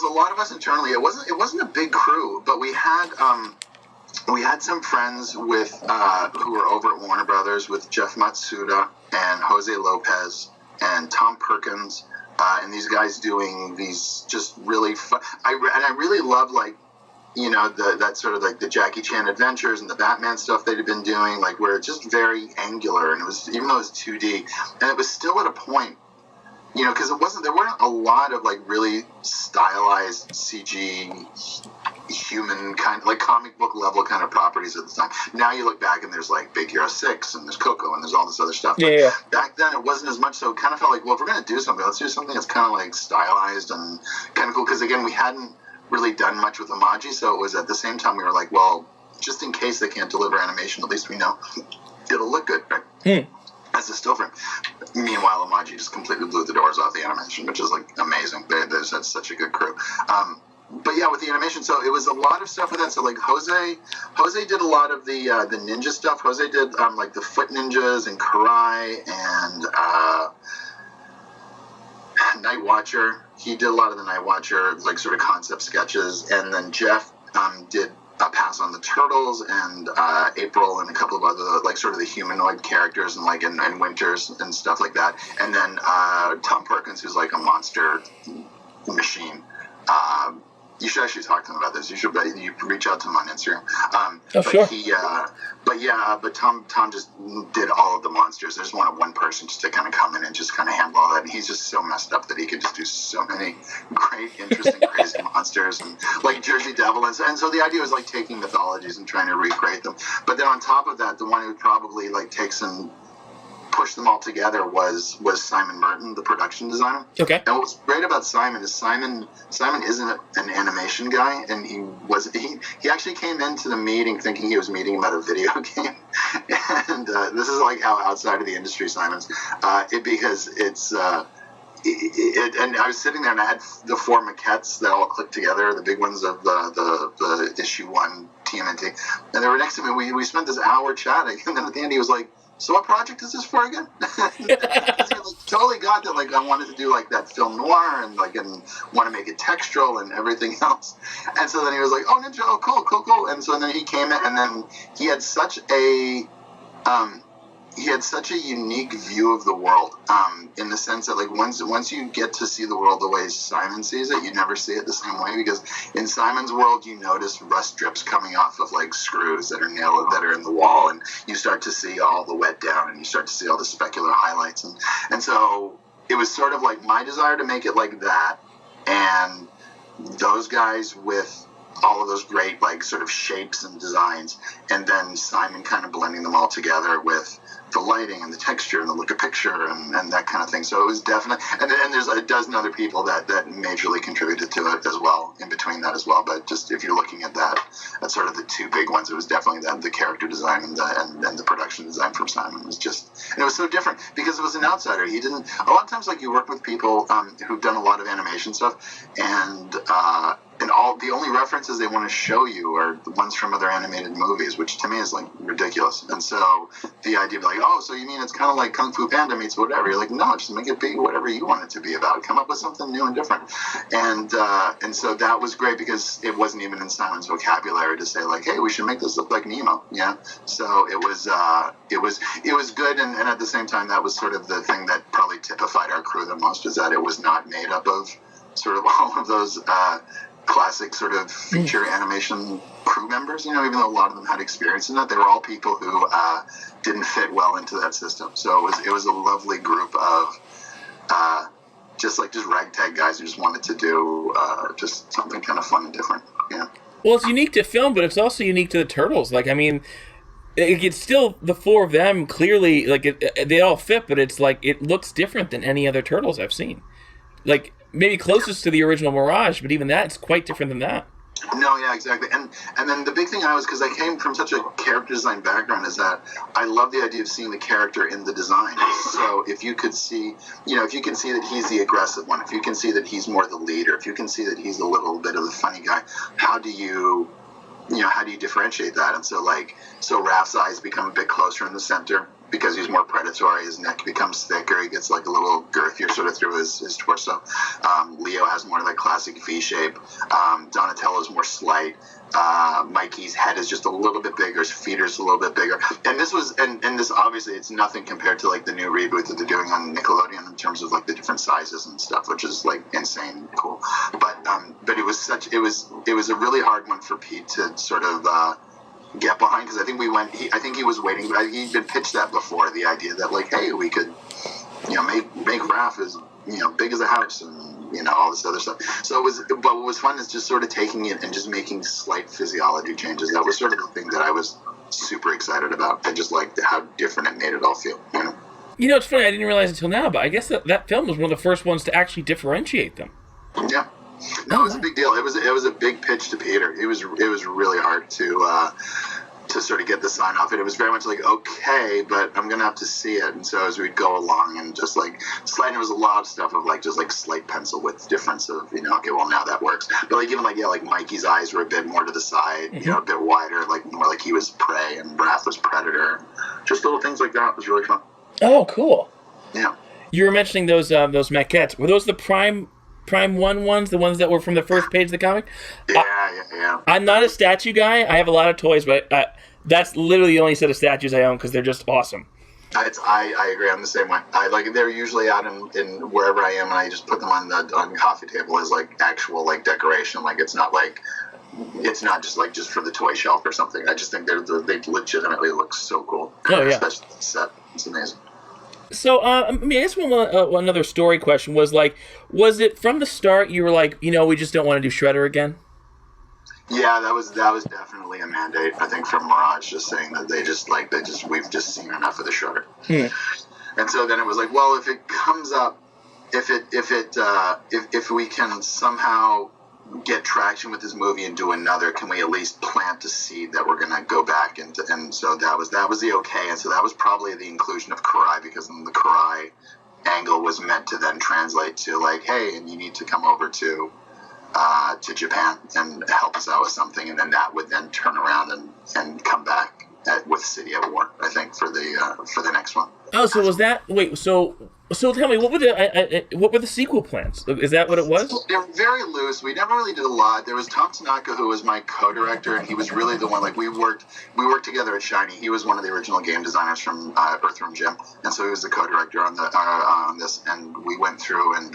a lot of us internally. It wasn't a big crew, but we had some friends with who were over at Warner Brothers with Jeff Matsuda and Jose Lopez and Tom Perkins, and these guys doing these just really fun. I really love, like, you know, that sort of like the Jackie Chan adventures and the Batman stuff they'd been doing, like where it's just very angular, and it was, even though it was 2D, and it was still at a point, you know, because there weren't a lot of like really stylized CG human kind of like comic book level kind of properties at the time. Now you look back and there's like Big Hero 6 and there's Coco and there's all this other stuff. But yeah. Back then it wasn't as much, so it kind of felt like, well, if we're going to do something, let's do something that's kind of like stylized and kind of cool, because again, we hadn't really done much with Imaji, so it was at the same time we were like, well, just in case they can't deliver animation, at least we know it'll look good, right? As a still frame. Meanwhile, Imaji just completely blew the doors off the animation, which is like amazing. That's such a good crew. But yeah, with the animation, so it was a lot of stuff with that. So like Jose did a lot of the ninja stuff. Jose did like the Foot Ninjas and Karai and Night Watcher. He did a lot of the Night Watcher, like sort of concept sketches, and then Jeff did a pass on the Turtles and April and a couple of other like sort of the humanoid characters and like and Winters and stuff like that. And then Tom Perkins, who's like a monster machine. You should actually talk to him about this. You reach out to him on Instagram. Sure. But Tom just did all of the monsters. There's one person just to kind of come in and just kind of handle all that. And he's just so messed up that he could just do so many great, interesting, crazy monsters and like Jersey Devil. And so the idea was like taking mythologies and trying to recreate them. But then on top of that, the one who probably like takes and push them all together was Simon Merton, the production designer. Okay. And what's great about Simon is Simon isn't an animation guy, and he actually came into the meeting thinking he was meeting about a video game, and this is like how outside of the industry Simon's, because it's. And I was sitting there and I had the 4 maquettes that all clicked together, the big ones of the issue 1 TMNT, and they were next to me. We spent this hour chatting, and then at the end he was like, so what project is this for again? He totally got that, like, I wanted to do, like, that film noir and want to make it textural and everything else. And so then he was like, oh, Ninja, oh, cool. And so then he came in, and then he had such a... he had such a unique view of the world, in the sense that like once you get to see the world the way Simon sees it, you never see it the same way, because in Simon's world you notice rust drips coming off of like screws that are in the wall, and you start to see all the wet down, and you start to see all the specular highlights, and so it was sort of like my desire to make it like that, and those guys with all of those great like sort of shapes and designs, and then Simon kind of blending them all together with the lighting and the texture and the look of picture and that kind of thing. So it was definitely, and there's a dozen other people that majorly contributed to it as well, in between that as well. But just if you're looking at that, that's sort of the two big ones. It was definitely the character design and the production design from Simon was just, and it was so different because it was an outsider. He didn't, a lot of times like you work with people who've done a lot of animation stuff, and all the only references they want to show you are the ones from other animated movies, which to me is like ridiculous. And so the idea of like, oh, so you mean it's kind of like Kung Fu Panda meets whatever? You're like, no, just make it be whatever you want it to be about. Come up with something new and different. And so that was great because it wasn't even in Simon's vocabulary to say like, hey, we should make this look like Nemo. Yeah. So it was good, and at the same time that was sort of the thing that probably typified our crew the most, is that it was not made up of sort of all of those classic sort of feature animation crew members, even though a lot of them had experience in that. They were all people who didn't fit well into that system. So it was a lovely group of just ragtag guys who just wanted to do just something kind of fun and different. Yeah. Well, it's unique to film, but it's also unique to the Turtles. Like, I mean, it's still the four of them clearly, like, they all fit, but it's like, it looks different than any other Turtles I've seen. Like, maybe closest to the original Mirage, but even that, it's quite different than that. No, yeah, exactly. And then the big thing because I came from such a character design background, is that I love the idea of seeing the character in the design. So if you could see, if you can see that he's the aggressive one, if you can see that he's more the leader, if you can see that he's a little bit of the funny guy, how do you differentiate that? And so Raph's eyes become a bit closer in the center because he's more predatory. His neck becomes thicker. He gets like a little girthier sort of through his torso. Leo has more of that classic V shape. Donatello's more slight. Mikey's head is just a little bit bigger. His feet are just a little bit bigger. And this was, and this obviously it's nothing compared to like the new reboot that they're doing on Nickelodeon in terms of like the different sizes and stuff, which is like insane cool. But it was a really hard one for Pete to sort of get behind, because I think he was waiting. He'd been pitched that before, the idea that like, hey, we could make Raph as big as a house and all this other stuff. So but what was fun is just sort of taking it and just making slight physiology changes. That was sort of the thing that I was super excited about. I just liked how different it made it all feel. It's funny, I didn't realize until now, but I guess that film was one of the first ones to actually differentiate them. Yeah. No, it was a big deal. It was a big pitch to Peter. It was really hard to sort of get the sign off. And it was very much like, okay, but I'm gonna have to see it. And so as we'd go along and just like sliding, there was a lot of stuff of like just like slight pencil width difference of okay, well now that works. But like even like Mikey's eyes were a bit more to the side, a bit wider, like more like he was prey and Raph was predator. Just little things like that was really fun. Oh, cool. Yeah. You were mentioning those maquettes. Were those the Prime 1 ones, the ones that were from the first page of the comic? Yeah. I'm not a statue guy. I have a lot of toys, but that's literally the only set of statues I own because they're just awesome. I agree. I'm the same way. They're usually out in wherever I am, and I just put them on the coffee table as like actual like decoration. Like it's not just for the toy shelf or something. I just think they legitimately look so cool. Oh yeah, especially the set. It's amazing. So, I guess another story question was it from the start you were like, we just don't want to do Shredder again? Yeah, that was definitely a mandate, I think, from Mirage, just saying that we've just seen enough of the Shredder. And so then it was like, well, if it comes up, if we can somehow get traction with this movie and do another, can we at least plant a seed that we're going to go back into? And so that was the okay. And so that was probably the inclusion of Karai, because then the Karai angle was meant to then translate to like, hey, and you need to come over to Japan and help us out with something. And then that would then turn around and come back with City at War, I think, for the next one. Oh, so was that? Wait, so tell me, what were the sequel plans? Is that what it was? They were very loose. We never really did a lot. There was Tom Tanaka, who was my co-director, and he was really the one. Like we worked together at Shiny. He was one of the original game designers from Earthworm Jim, and so he was the co-director on this. And we went through, and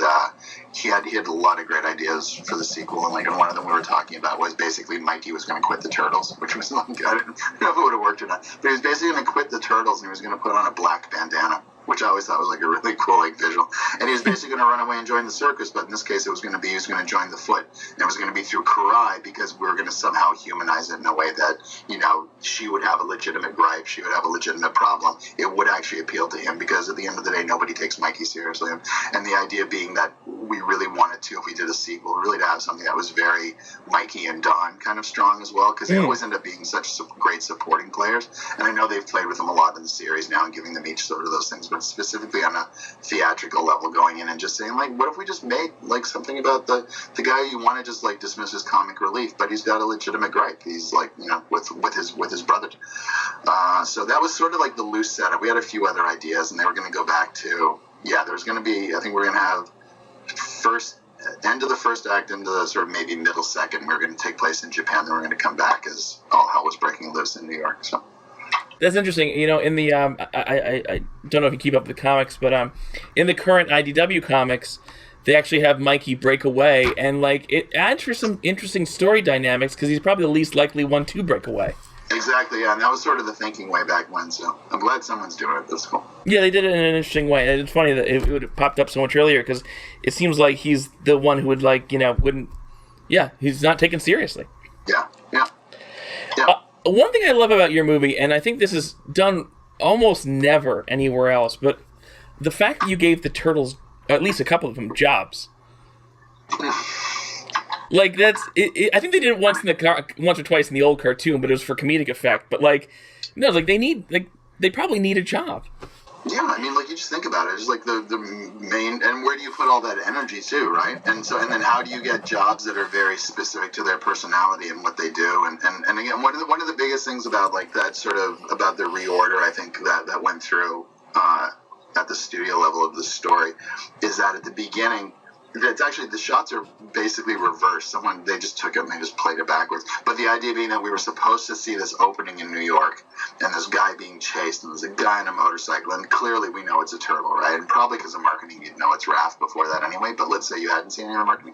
he had a lot of great ideas for the sequel. And one of them we were talking about was basically Mikey was going to quit the Turtles, which was like, I don't know if it would have worked or not, but he was basically going to quit the Turtles, and he was going to put on a black bandana, which I always thought was like a really cool visual. And he was basically going to run away and join the circus, but in this case, he was going to join the Foot, and it was going to be through Karai, because we were going to somehow humanize it in a way that, she would have a legitimate gripe, she would have a legitimate problem. It would actually appeal to him, because at the end of the day, nobody takes Mikey seriously. And the idea being that we really wanted to, if we did a sequel, really to have something that was very Mikey and Don kind of strong as well, because they always end up being such great supporting players. And I know they've played with them a lot in the series now and giving them each sort of those things, but specifically on a theatrical level, going in and just saying, what if we just made something about the guy you want to just dismiss as comic relief, but he's got a legitimate gripe. He's with his brothers. So that was sort of the loose setup. We had a few other ideas, and they were going to go back to there was going to be, I think we're going to have end of the first act into the sort of maybe middle second. We're going to take place in Japan, then we're going to come back as all hell was breaking loose in New York. So. That's interesting. In the I don't know if you keep up with the comics, but in the current IDW comics, they actually have Mikey break away, and it adds for some interesting story dynamics, because he's probably the least likely one to break away. Exactly, yeah, and that was sort of the thinking way back when, so I'm glad someone's doing it. That's cool. Yeah, they did it in an interesting way. It's funny that it would have popped up so much earlier, because it seems like he's the one who would wouldn't, he's not taken seriously. Yeah. One thing I love about your movie, and I think this is done almost never anywhere else, but the fact that you gave the Turtles, at least a couple of them, jobs. That's it, I think they did it once or twice in the old cartoon, but it was for comedic effect. But they probably need a job. Yeah, I mean, you just think about it. It's the main, and where do you put all that energy too, right? And then how do you get jobs that are very specific to their personality and what they do? And again, one of the biggest things about that sort of about the reorder, I think that went through at the studio level of the story, is that at the beginning, it's actually, the shots are basically reversed. They just took it and they just played it backwards. But the idea being that we were supposed to see this opening in New York, and this guy being chased, and there's a guy on a motorcycle, and clearly we know it's a turtle, right? And probably because of marketing, you'd know it's Raph before that anyway, but let's say you hadn't seen any of marketing,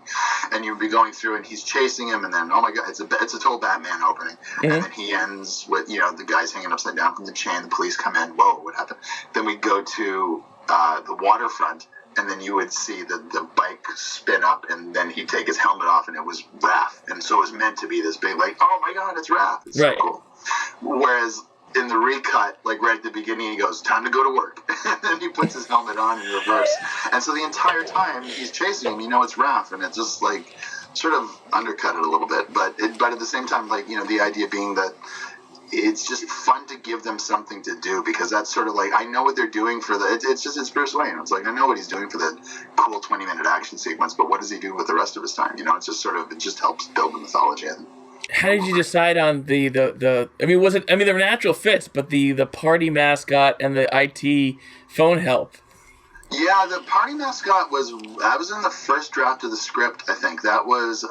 and you'd be going through, and he's chasing him, and then, oh my God, it's a total Batman opening. Mm-hmm. And then he ends with, the guy's hanging upside down from the chain, the police come in, whoa, what happened? Then we go to the waterfront, and then you would see the bike spin up, and then he'd take his helmet off, and it was Raph. And so it was meant to be this big, oh my God, it's Raph. It's right. So cool. Whereas in the recut, right at the beginning, he goes, time to go to work. And then he puts his helmet on in reverse. And so the entire time he's chasing him, it's Raph. And it just sort of undercut it a little bit. But at the same time, the idea being that it's just fun to give them something to do, because that's sort of I know what they're doing for it's Bruce Wayne. It's I know what he's doing for the cool 20-minute action sequence, but what does he do with the rest of his time? It's just it just helps build the mythology. How did you decide on the they were natural fits, but the party mascot and the IT phone help? Yeah, the party mascot was in the first draft of the script, I think. That was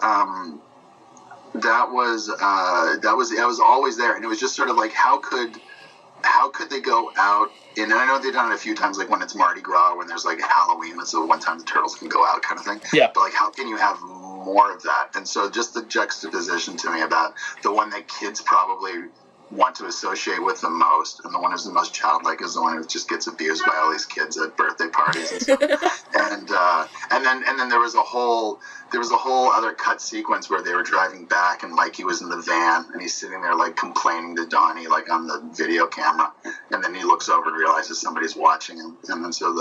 always there, and it was just sort of how could they go out, and I know they've done it a few times, when it's Mardi Gras, when there's Halloween, that's the one time the turtles can go out kind of thing. Yeah. But how can you have more of that? And so just the juxtaposition to me about the one that kids probably want to associate with the most, and the one who's the most childlike is the one who just gets abused by all these kids at birthday parties and stuff. and then there was a whole other cut sequence where they were driving back, and Mikey was in the van, and he's sitting there complaining to Donnie on the video camera, and then he looks over and realizes somebody's watching him, and then so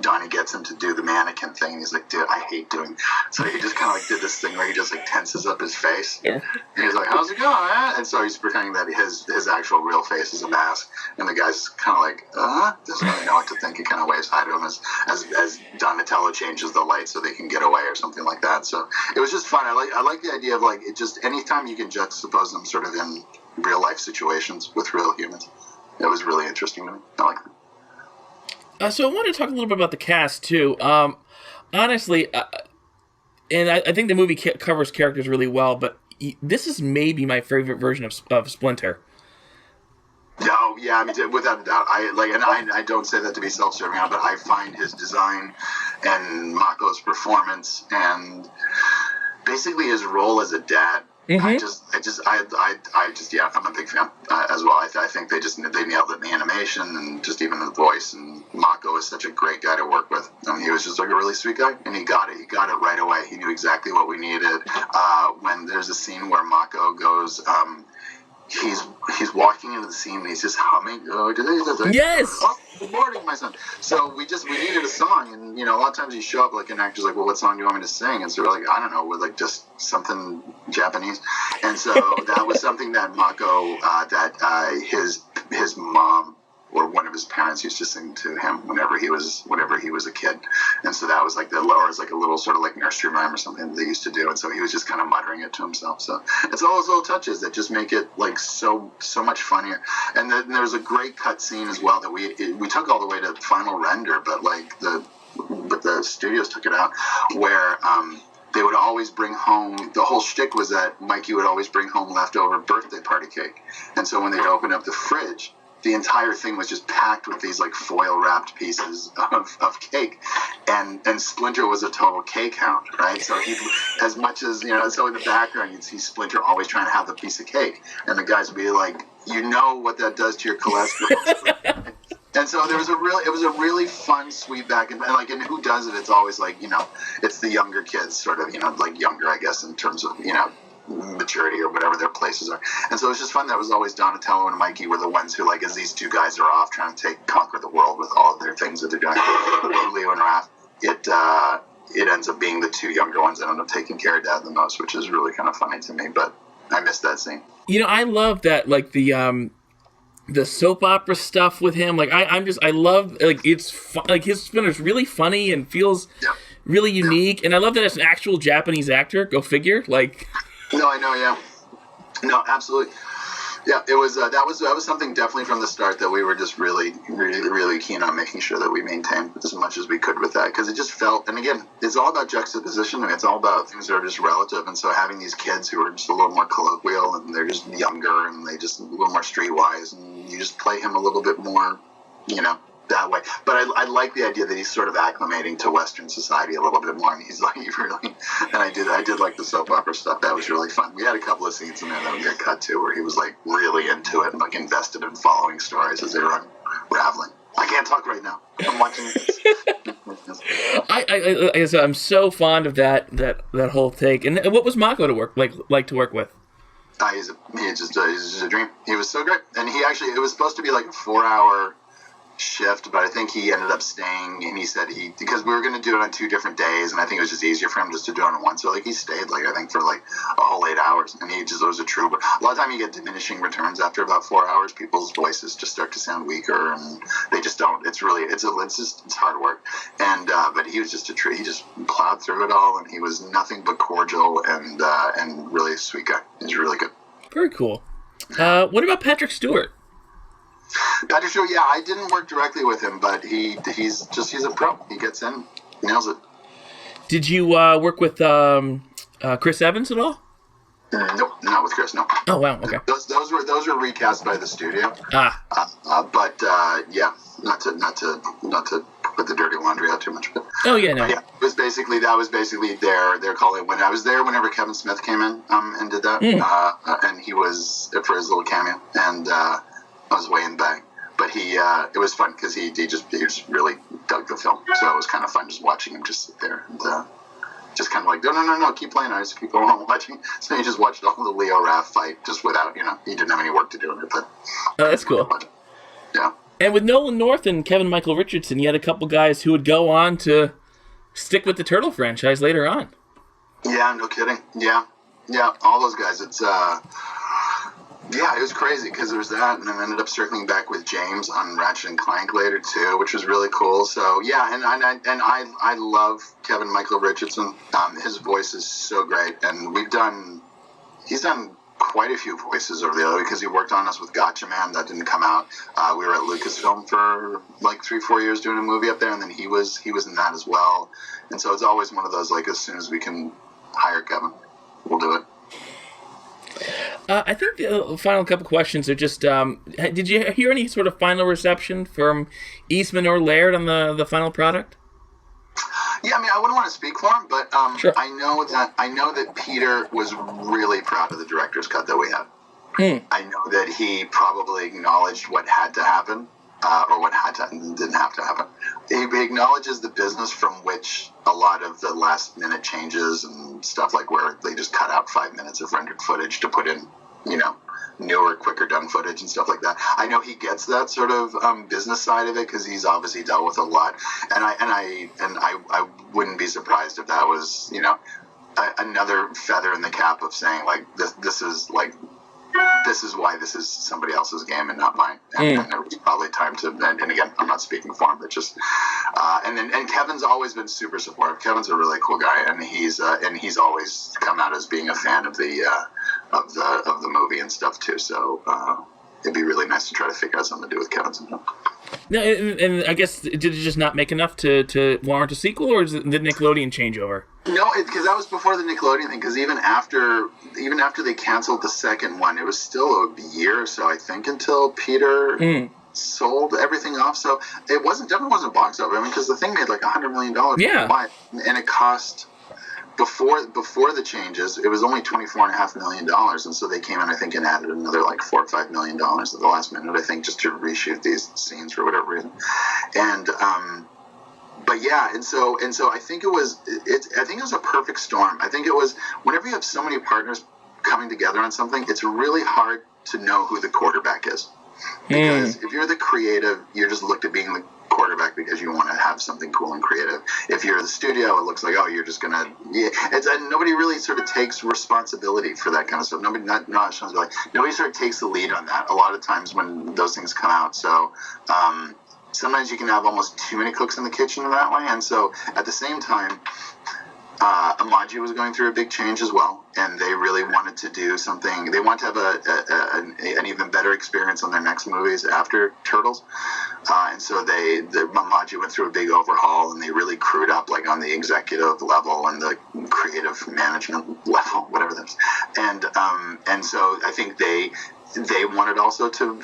Donnie gets him to do the mannequin thing, and he's like, dude, I hate doing. So he just kind of did this thing where he just tenses up his face, and he's like, how's it going, man? And so he's pretending that his actual real face is a mask, and the guy's kind of doesn't really know what to think. He kind of waves hi to him as Donatello changes the light so they can get away or something like that. So it was just fun. I like the idea of it just anytime you can juxtapose them sort of in real life situations with real humans. It was really interesting to me. I like that. So I want to talk a little bit about the cast too. Honestly, and I think the movie covers characters really well, but this is maybe my favorite version of Splinter. No, yeah, I mean, without a doubt. I don't say that to be self-serving, but I find his design and Mako's performance and basically his role as a dad. Mm-hmm. I'm a big fan as well. I think they nailed it in the animation and just even the voice. And Mako is such a great guy to work with. I mean, he was just like a really sweet guy, and he got it. He got it right away. He knew exactly what we needed. When there's a scene where Mako goes, he's walking into the scene and he's just humming. Yes. Oh, good morning, my son. So we needed a song, and a lot of times you show up like an actor's like, well, what song do you want me to sing? And so we're like, I don't know, with like just something Japanese. And so that was something that Mako, his mom or one of his parents used to sing to him whenever he was a kid. And so that was like or it's like a little sort of like nursery rhyme or something that they used to do. And so he was just kind of muttering it to himself. So it's all those little touches that just make it like so much funnier. And then there's a great cut scene as well that we took all the way to final render, but the studios took it out, where they would always bring home, the whole shtick was that Mikey would always bring home leftover birthday party cake. And so when they'd open up the fridge, the entire thing was just packed with these like foil wrapped pieces of cake, and Splinter was a total cake hound, right? So he, as much as so in the background you'd see Splinter always trying to have the piece of cake, and the guys would be like, what that does to your cholesterol. And so it was a really fun, sweet back and Who Does It? It's always like it's the younger kids, sort of like younger, I guess, in terms of maturity or whatever their places are. And so it was just fun. That was always Donatello and Mikey were the ones who, like, as these two guys are off trying to conquer the world with all of their things that they're doing, Leo and Raph, it ends up being the two younger ones that end up taking care of Dad the most, which is really kind of funny to me. But I missed that scene. I love that, like the soap opera stuff with him. Like I love, like, it's like his Splinter's really funny and feels really unique. And I love that it's an actual Japanese actor. Go figure. Like. No, I know, yeah. No, absolutely. Yeah, it was that was something definitely from the start that we were just really, really, really keen on making sure that we maintained as much as we could with that, because it just felt, and again, it's all about juxtaposition. I mean, it's all about things that are just relative, and so having these kids who are just a little more colloquial and they're just younger and they just a little more streetwise, and you just play him a little bit more, that way. But I like the idea that he's sort of acclimating to Western society a little bit more, and he's like really. And I did like the soap opera stuff. That was really fun. We had a couple of scenes in there that we got cut to where he was like really into it and like invested in following stories as they were unraveling. I can't talk right now. I'm watching this. I'm so fond of that whole take. And what was Mako to work to work with? He's just a dream. He was so great, and it was supposed to be like a 4-hour shift, but I think he ended up staying, and he said because we were going to do it on 2 different days, and I think it was just easier for him just to do it on one, so like he stayed I think for like a whole 8 hours, and he just was a trooper. A lot of time you get diminishing returns after about 4 hours. People's voices just start to sound weaker, and they just don't. It's hard work, and but he was just a tree. He just plowed through it all, and he was nothing but cordial and really a sweet guy. He's really good. Very cool. What about Patrick Stewart? Patrick Stewart, yeah, I didn't work directly with him, but he's a pro. He gets in, nails it. Did you work with Chris Evans at all? Nope, not with Chris. No. Oh wow, okay. Those were recast by the studio. But yeah, not to put the dirty laundry out too much. But, oh yeah, no. Yeah, that was basically their calling. When I was there, whenever Kevin Smith came in and did that, and he was for his little cameo, and I was way in the bag. But it was fun because he just really dug the film, so it was kind of fun just watching him just sit there and just kind of like, no, keep playing. I just keep going on watching. So he just watched all the Leo Raph fight just without, he didn't have any work to do in it. But oh, that's cool. Yeah. And with Nolan North and Kevin Michael Richardson, you had a couple guys who would go on to stick with the Turtle franchise later on. Yeah, no kidding. Yeah, all those guys. It's yeah, it was crazy because there was that, and then ended up circling back with James on Ratchet and Clank later too, which was really cool. So yeah, and I love Kevin Michael Richardson. His voice is so great, and he's done quite a few voices over the other because he worked on us with Gotcha Man. That didn't come out. We were at Lucasfilm for like 3-4 years doing a movie up there, and then he was in that as well. And so it's always one of those, like, as soon as we can hire Kevin, we'll do it. I think the final couple questions are just, did you hear any sort of final reception from Eastman or Laird on the final product? Yeah, I mean, I wouldn't want to speak for him, but Sure. I know that Peter was really proud of the director's cut that we had. I know that he probably acknowledged what had to happen, or what didn't have to happen. He acknowledges the business from which a lot of the last minute changes and stuff, like where they just cut out 5 minutes of rendered footage to put in, newer, quicker done footage and stuff like that. I know he gets that sort of business side of it because he's obviously dealt with a lot, and I wouldn't be surprised if that was another feather in the cap of saying, like, this is why this is somebody else's game and not mine. And there was probably time to, and again, I'm not speaking for him, but just, and Kevin's always been super supportive. Kevin's a really cool guy, and he's always come out as being a fan of the movie and stuff too. So it'd be really nice to try to figure out something to do with Kevin sometime. No, and I guess, did it just not make enough to warrant a sequel, or did Nickelodeon change over? No, because that was before the Nickelodeon thing. Because even after they canceled the second one, it was still a year or so, I think, until Peter sold everything off. So it definitely wasn't box office. I mean, because the thing made like $100 million. Yeah. And it cost, before the changes, it was only $24.5 million, and so they came in, I think, and added another like $4 or $5 million at the last minute, I think, just to reshoot these scenes for whatever reason. And but yeah, and so I think it was a perfect storm. I think it was, whenever you have so many partners coming together on something, it's really hard to know who the quarterback is, because if you're the creative, you're just looked at being the quarterback because you want to have something cool and creative. If you're the studio, it looks like, oh, you're just gonna, and nobody really sort of takes responsibility for that kind of stuff. Nobody sort of takes the lead on that a lot of times when those things come out. So sometimes you can have almost too many cooks in the kitchen in that way. And so at the same time, Amaji was going through a big change as well, and they really wanted to do something. They want to have an even better experience on their next movies after Turtles, and so Amaji went through a big overhaul, and they really crewed up, like, on the executive level and the creative management level, whatever that is. And so I think they wanted also to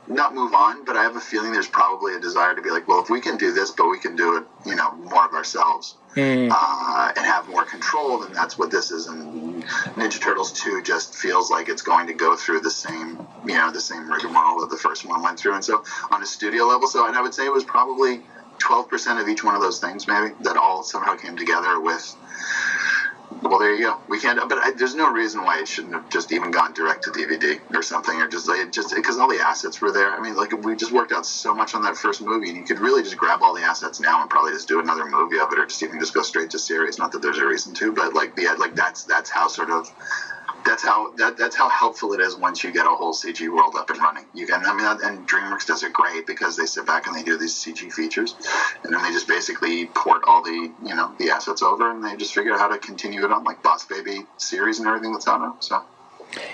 not move on, but I have a feeling there's probably a desire to be like, well, if we can do this, but we can do it, more of ourselves, and have more control, then that's what this is. And Ninja Turtles 2 just feels like it's going to go through the same rigmarole that the first one went through. And so on a studio level, and I would say it was probably 12% of each one of those things, maybe, that all somehow came together with, well, there you go. We can't, but there's no reason why it shouldn't have just even gone direct to DVD or something, or just because all the assets were there. I mean, like, we just worked out so much on that first movie, and you could really just grab all the assets now and probably just do another movie of it, or just even just go straight to series. Not that there's a reason to, but that's how helpful it is once you get a whole CG world up and running. And DreamWorks does it great because they sit back and they do these CG features, and then they just basically port all the assets over, and they just figure out how to continue it on, like Boss Baby series and everything that's out now. So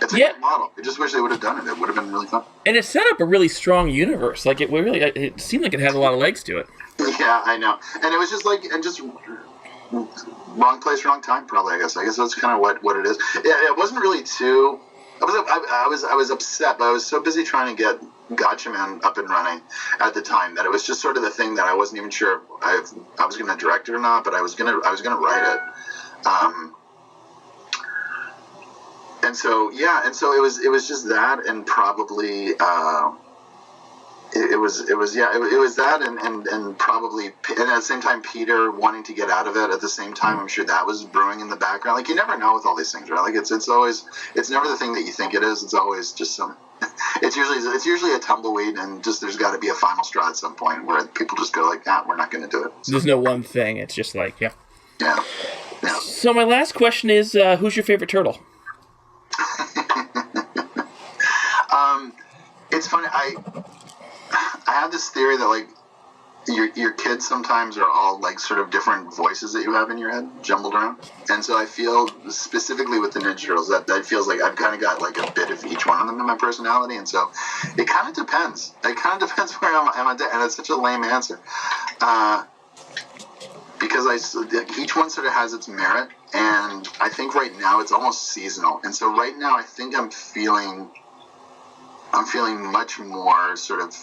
it's a good model. I just wish they would have done it. It would have been really fun. And it set up a really strong universe. Like, it seemed like it had a lot of legs to it. Yeah, I know. And it was just wrong place, wrong time, probably. I guess that's kind of what it is. Yeah, it wasn't really too. I was upset, but I was so busy trying to get Gotcha Man up and running at the time that it was just sort of the thing that I wasn't even sure if I was going to direct it or not, but I was gonna write it. And so it was just that, and probably. It was that, and probably, and at the same time, Peter wanting to get out of it at the same time. I'm sure that was brewing in the background. Like, you never know with all these things, right? Like, it's never the thing that you think it is. It's always just it's usually a tumbleweed, and just there's got to be a final straw at some point where people just go like, we're not going to do it. So, there's no one thing. It's just like, yeah. So my last question is, who's your favorite turtle? It's funny. I have this theory that, like, your kids sometimes are all like sort of different voices that you have in your head jumbled around. And so I feel specifically with the Ninja Turtles that feels like I've kind of got like a bit of each one of them in my personality. And so it kind of depends. It kind of depends where I'm at. And it's such a lame answer. Because each one sort of has its merit. And I think right now it's almost seasonal. And so right now I think I'm feeling much more sort of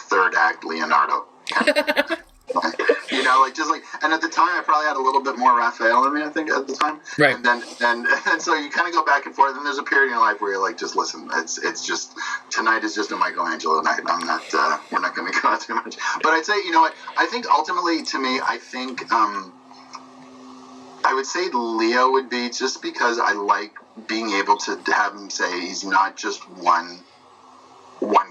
third act Leonardo. You know, like just like, and at the time I probably had a little bit more Raphael in me, I think, at the time. Right. And so you kind of go back and forth, and there's a period in your life where you're like, just listen, it's just, tonight is just a Michelangelo night. I'm not, we're not going to go out too much. But I'd say, you know what, I think ultimately to me, I think, I would say Leo would be, just because I like being able to have him say he's not just one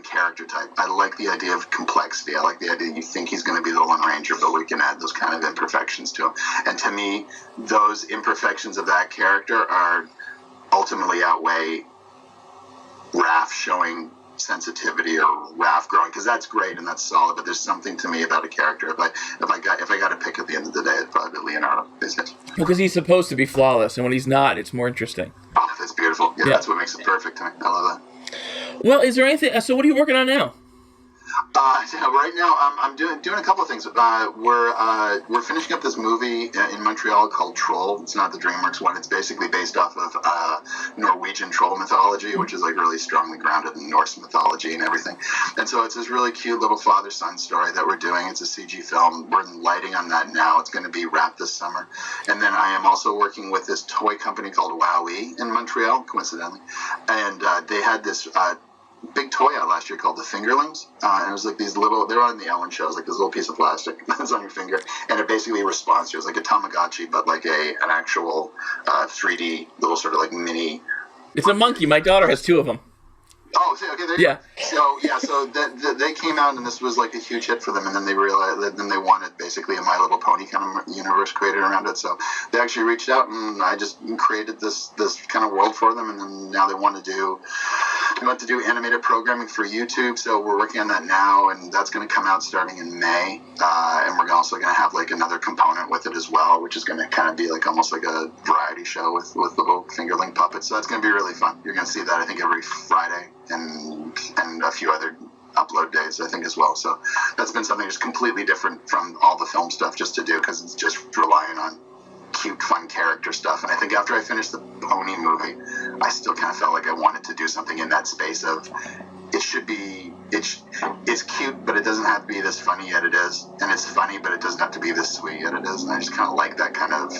character type. I like the idea of complexity. I like the idea you think he's going to be the Lone Ranger, but we can add those kind of imperfections to him. And to me, those imperfections of that character are ultimately outweigh Raph showing sensitivity or Raph growing, because that's great and that's solid. But there's something to me about a character. If I got to pick at the end of the day, it'd probably be Leonardo. Because he's supposed to be flawless, and when he's not, it's more interesting. Oh, that's beautiful. Yeah, that's what makes it perfect to me. I love that. Well, is there anything? So, what are you working on now? Right now, I'm doing a couple of things. We're finishing up this movie in Montreal called Troll. It's not the DreamWorks one. It's basically based off of Norwegian troll mythology, which is like really strongly grounded in Norse mythology and everything. And so it's this really cute little father-son story that we're doing. It's a CG film. We're lighting on that now. It's going to be wrapped this summer. And then I am also working with this toy company called WowWee in Montreal, coincidentally. And they had this big toy out last year called the Fingerlings, and it was like these little, they were on the Ellen show, it was like this little piece of plastic that's on your finger, and it basically responds to it. It was like a Tamagotchi, but like an actual 3D little sort of like mini. It's a monkey. My daughter has two of them. Oh, okay, there you go. So they came out, and this was like a huge hit for them, and then they realized that then they wanted basically a My Little Pony kind of universe created around it. So they actually reached out, and I just created this kind of world for them, and then now they want to do animated programming for YouTube. So we're working on that now, and that's going to come out starting in May, and we're also going to have like another component with it as well, which is going to kind of be like almost like a variety show with little fingerling puppets. So that's going to be really fun. You're going to see that, I think, every Friday. And a few other upload days, I think, as well. So that's been something just completely different from all the film stuff just to do, because it's just relying on cute, fun character stuff. And I think after I finished the Pony movie, I still kind of felt like I wanted to do something in that space of it's cute, but it doesn't have to be this funny yet it is. And it's funny, but it doesn't have to be this sweet yet it is. And I just kind of like that kind of,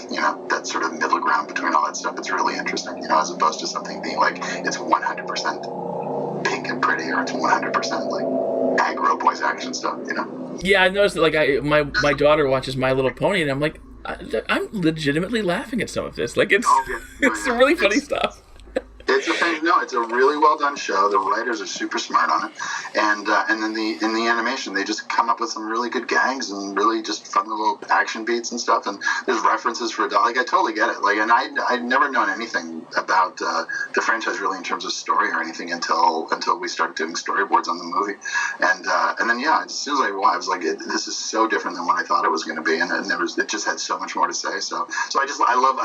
that sort of middle ground between all that stuff. It's really interesting, as opposed to something being like, it's 100% pink and pretty, or it's 100% like aggro voice action stuff, Yeah, I noticed that. Like, my daughter watches My Little Pony, and I'm like, I'm legitimately laughing at some of this. Like, it's it's really funny stuff. It's a thing. No, it's a really well done show. The writers are super smart on it, and then in the animation, they just come up with some really good gags and really just fun little action beats and stuff. And there's references for a dog. Like, I totally get it. Like, and I'd never known anything about the franchise really in terms of story or anything until we started doing storyboards on the movie. And then as soon as I was like, this is so different than what I thought it was going to be, and it just had so much more to say. So I love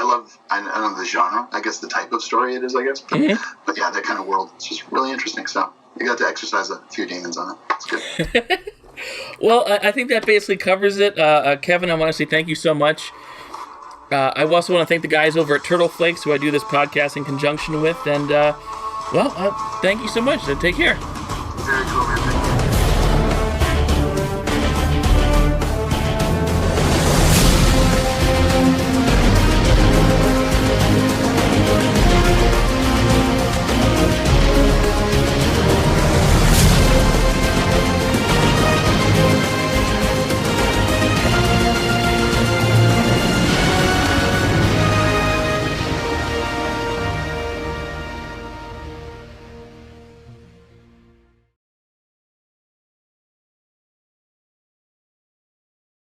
I don't know the genre, I guess the type of story it is, I guess. But yeah, that kind of world, it's just really interesting. So you got to exercise a few demons on it. It's good. Well, I think that basically covers it. Kevin, I want to say thank you so much. I also want to thank the guys over at Turtle Flakes, who I do this podcast in conjunction with. And, thank you so much. Take care.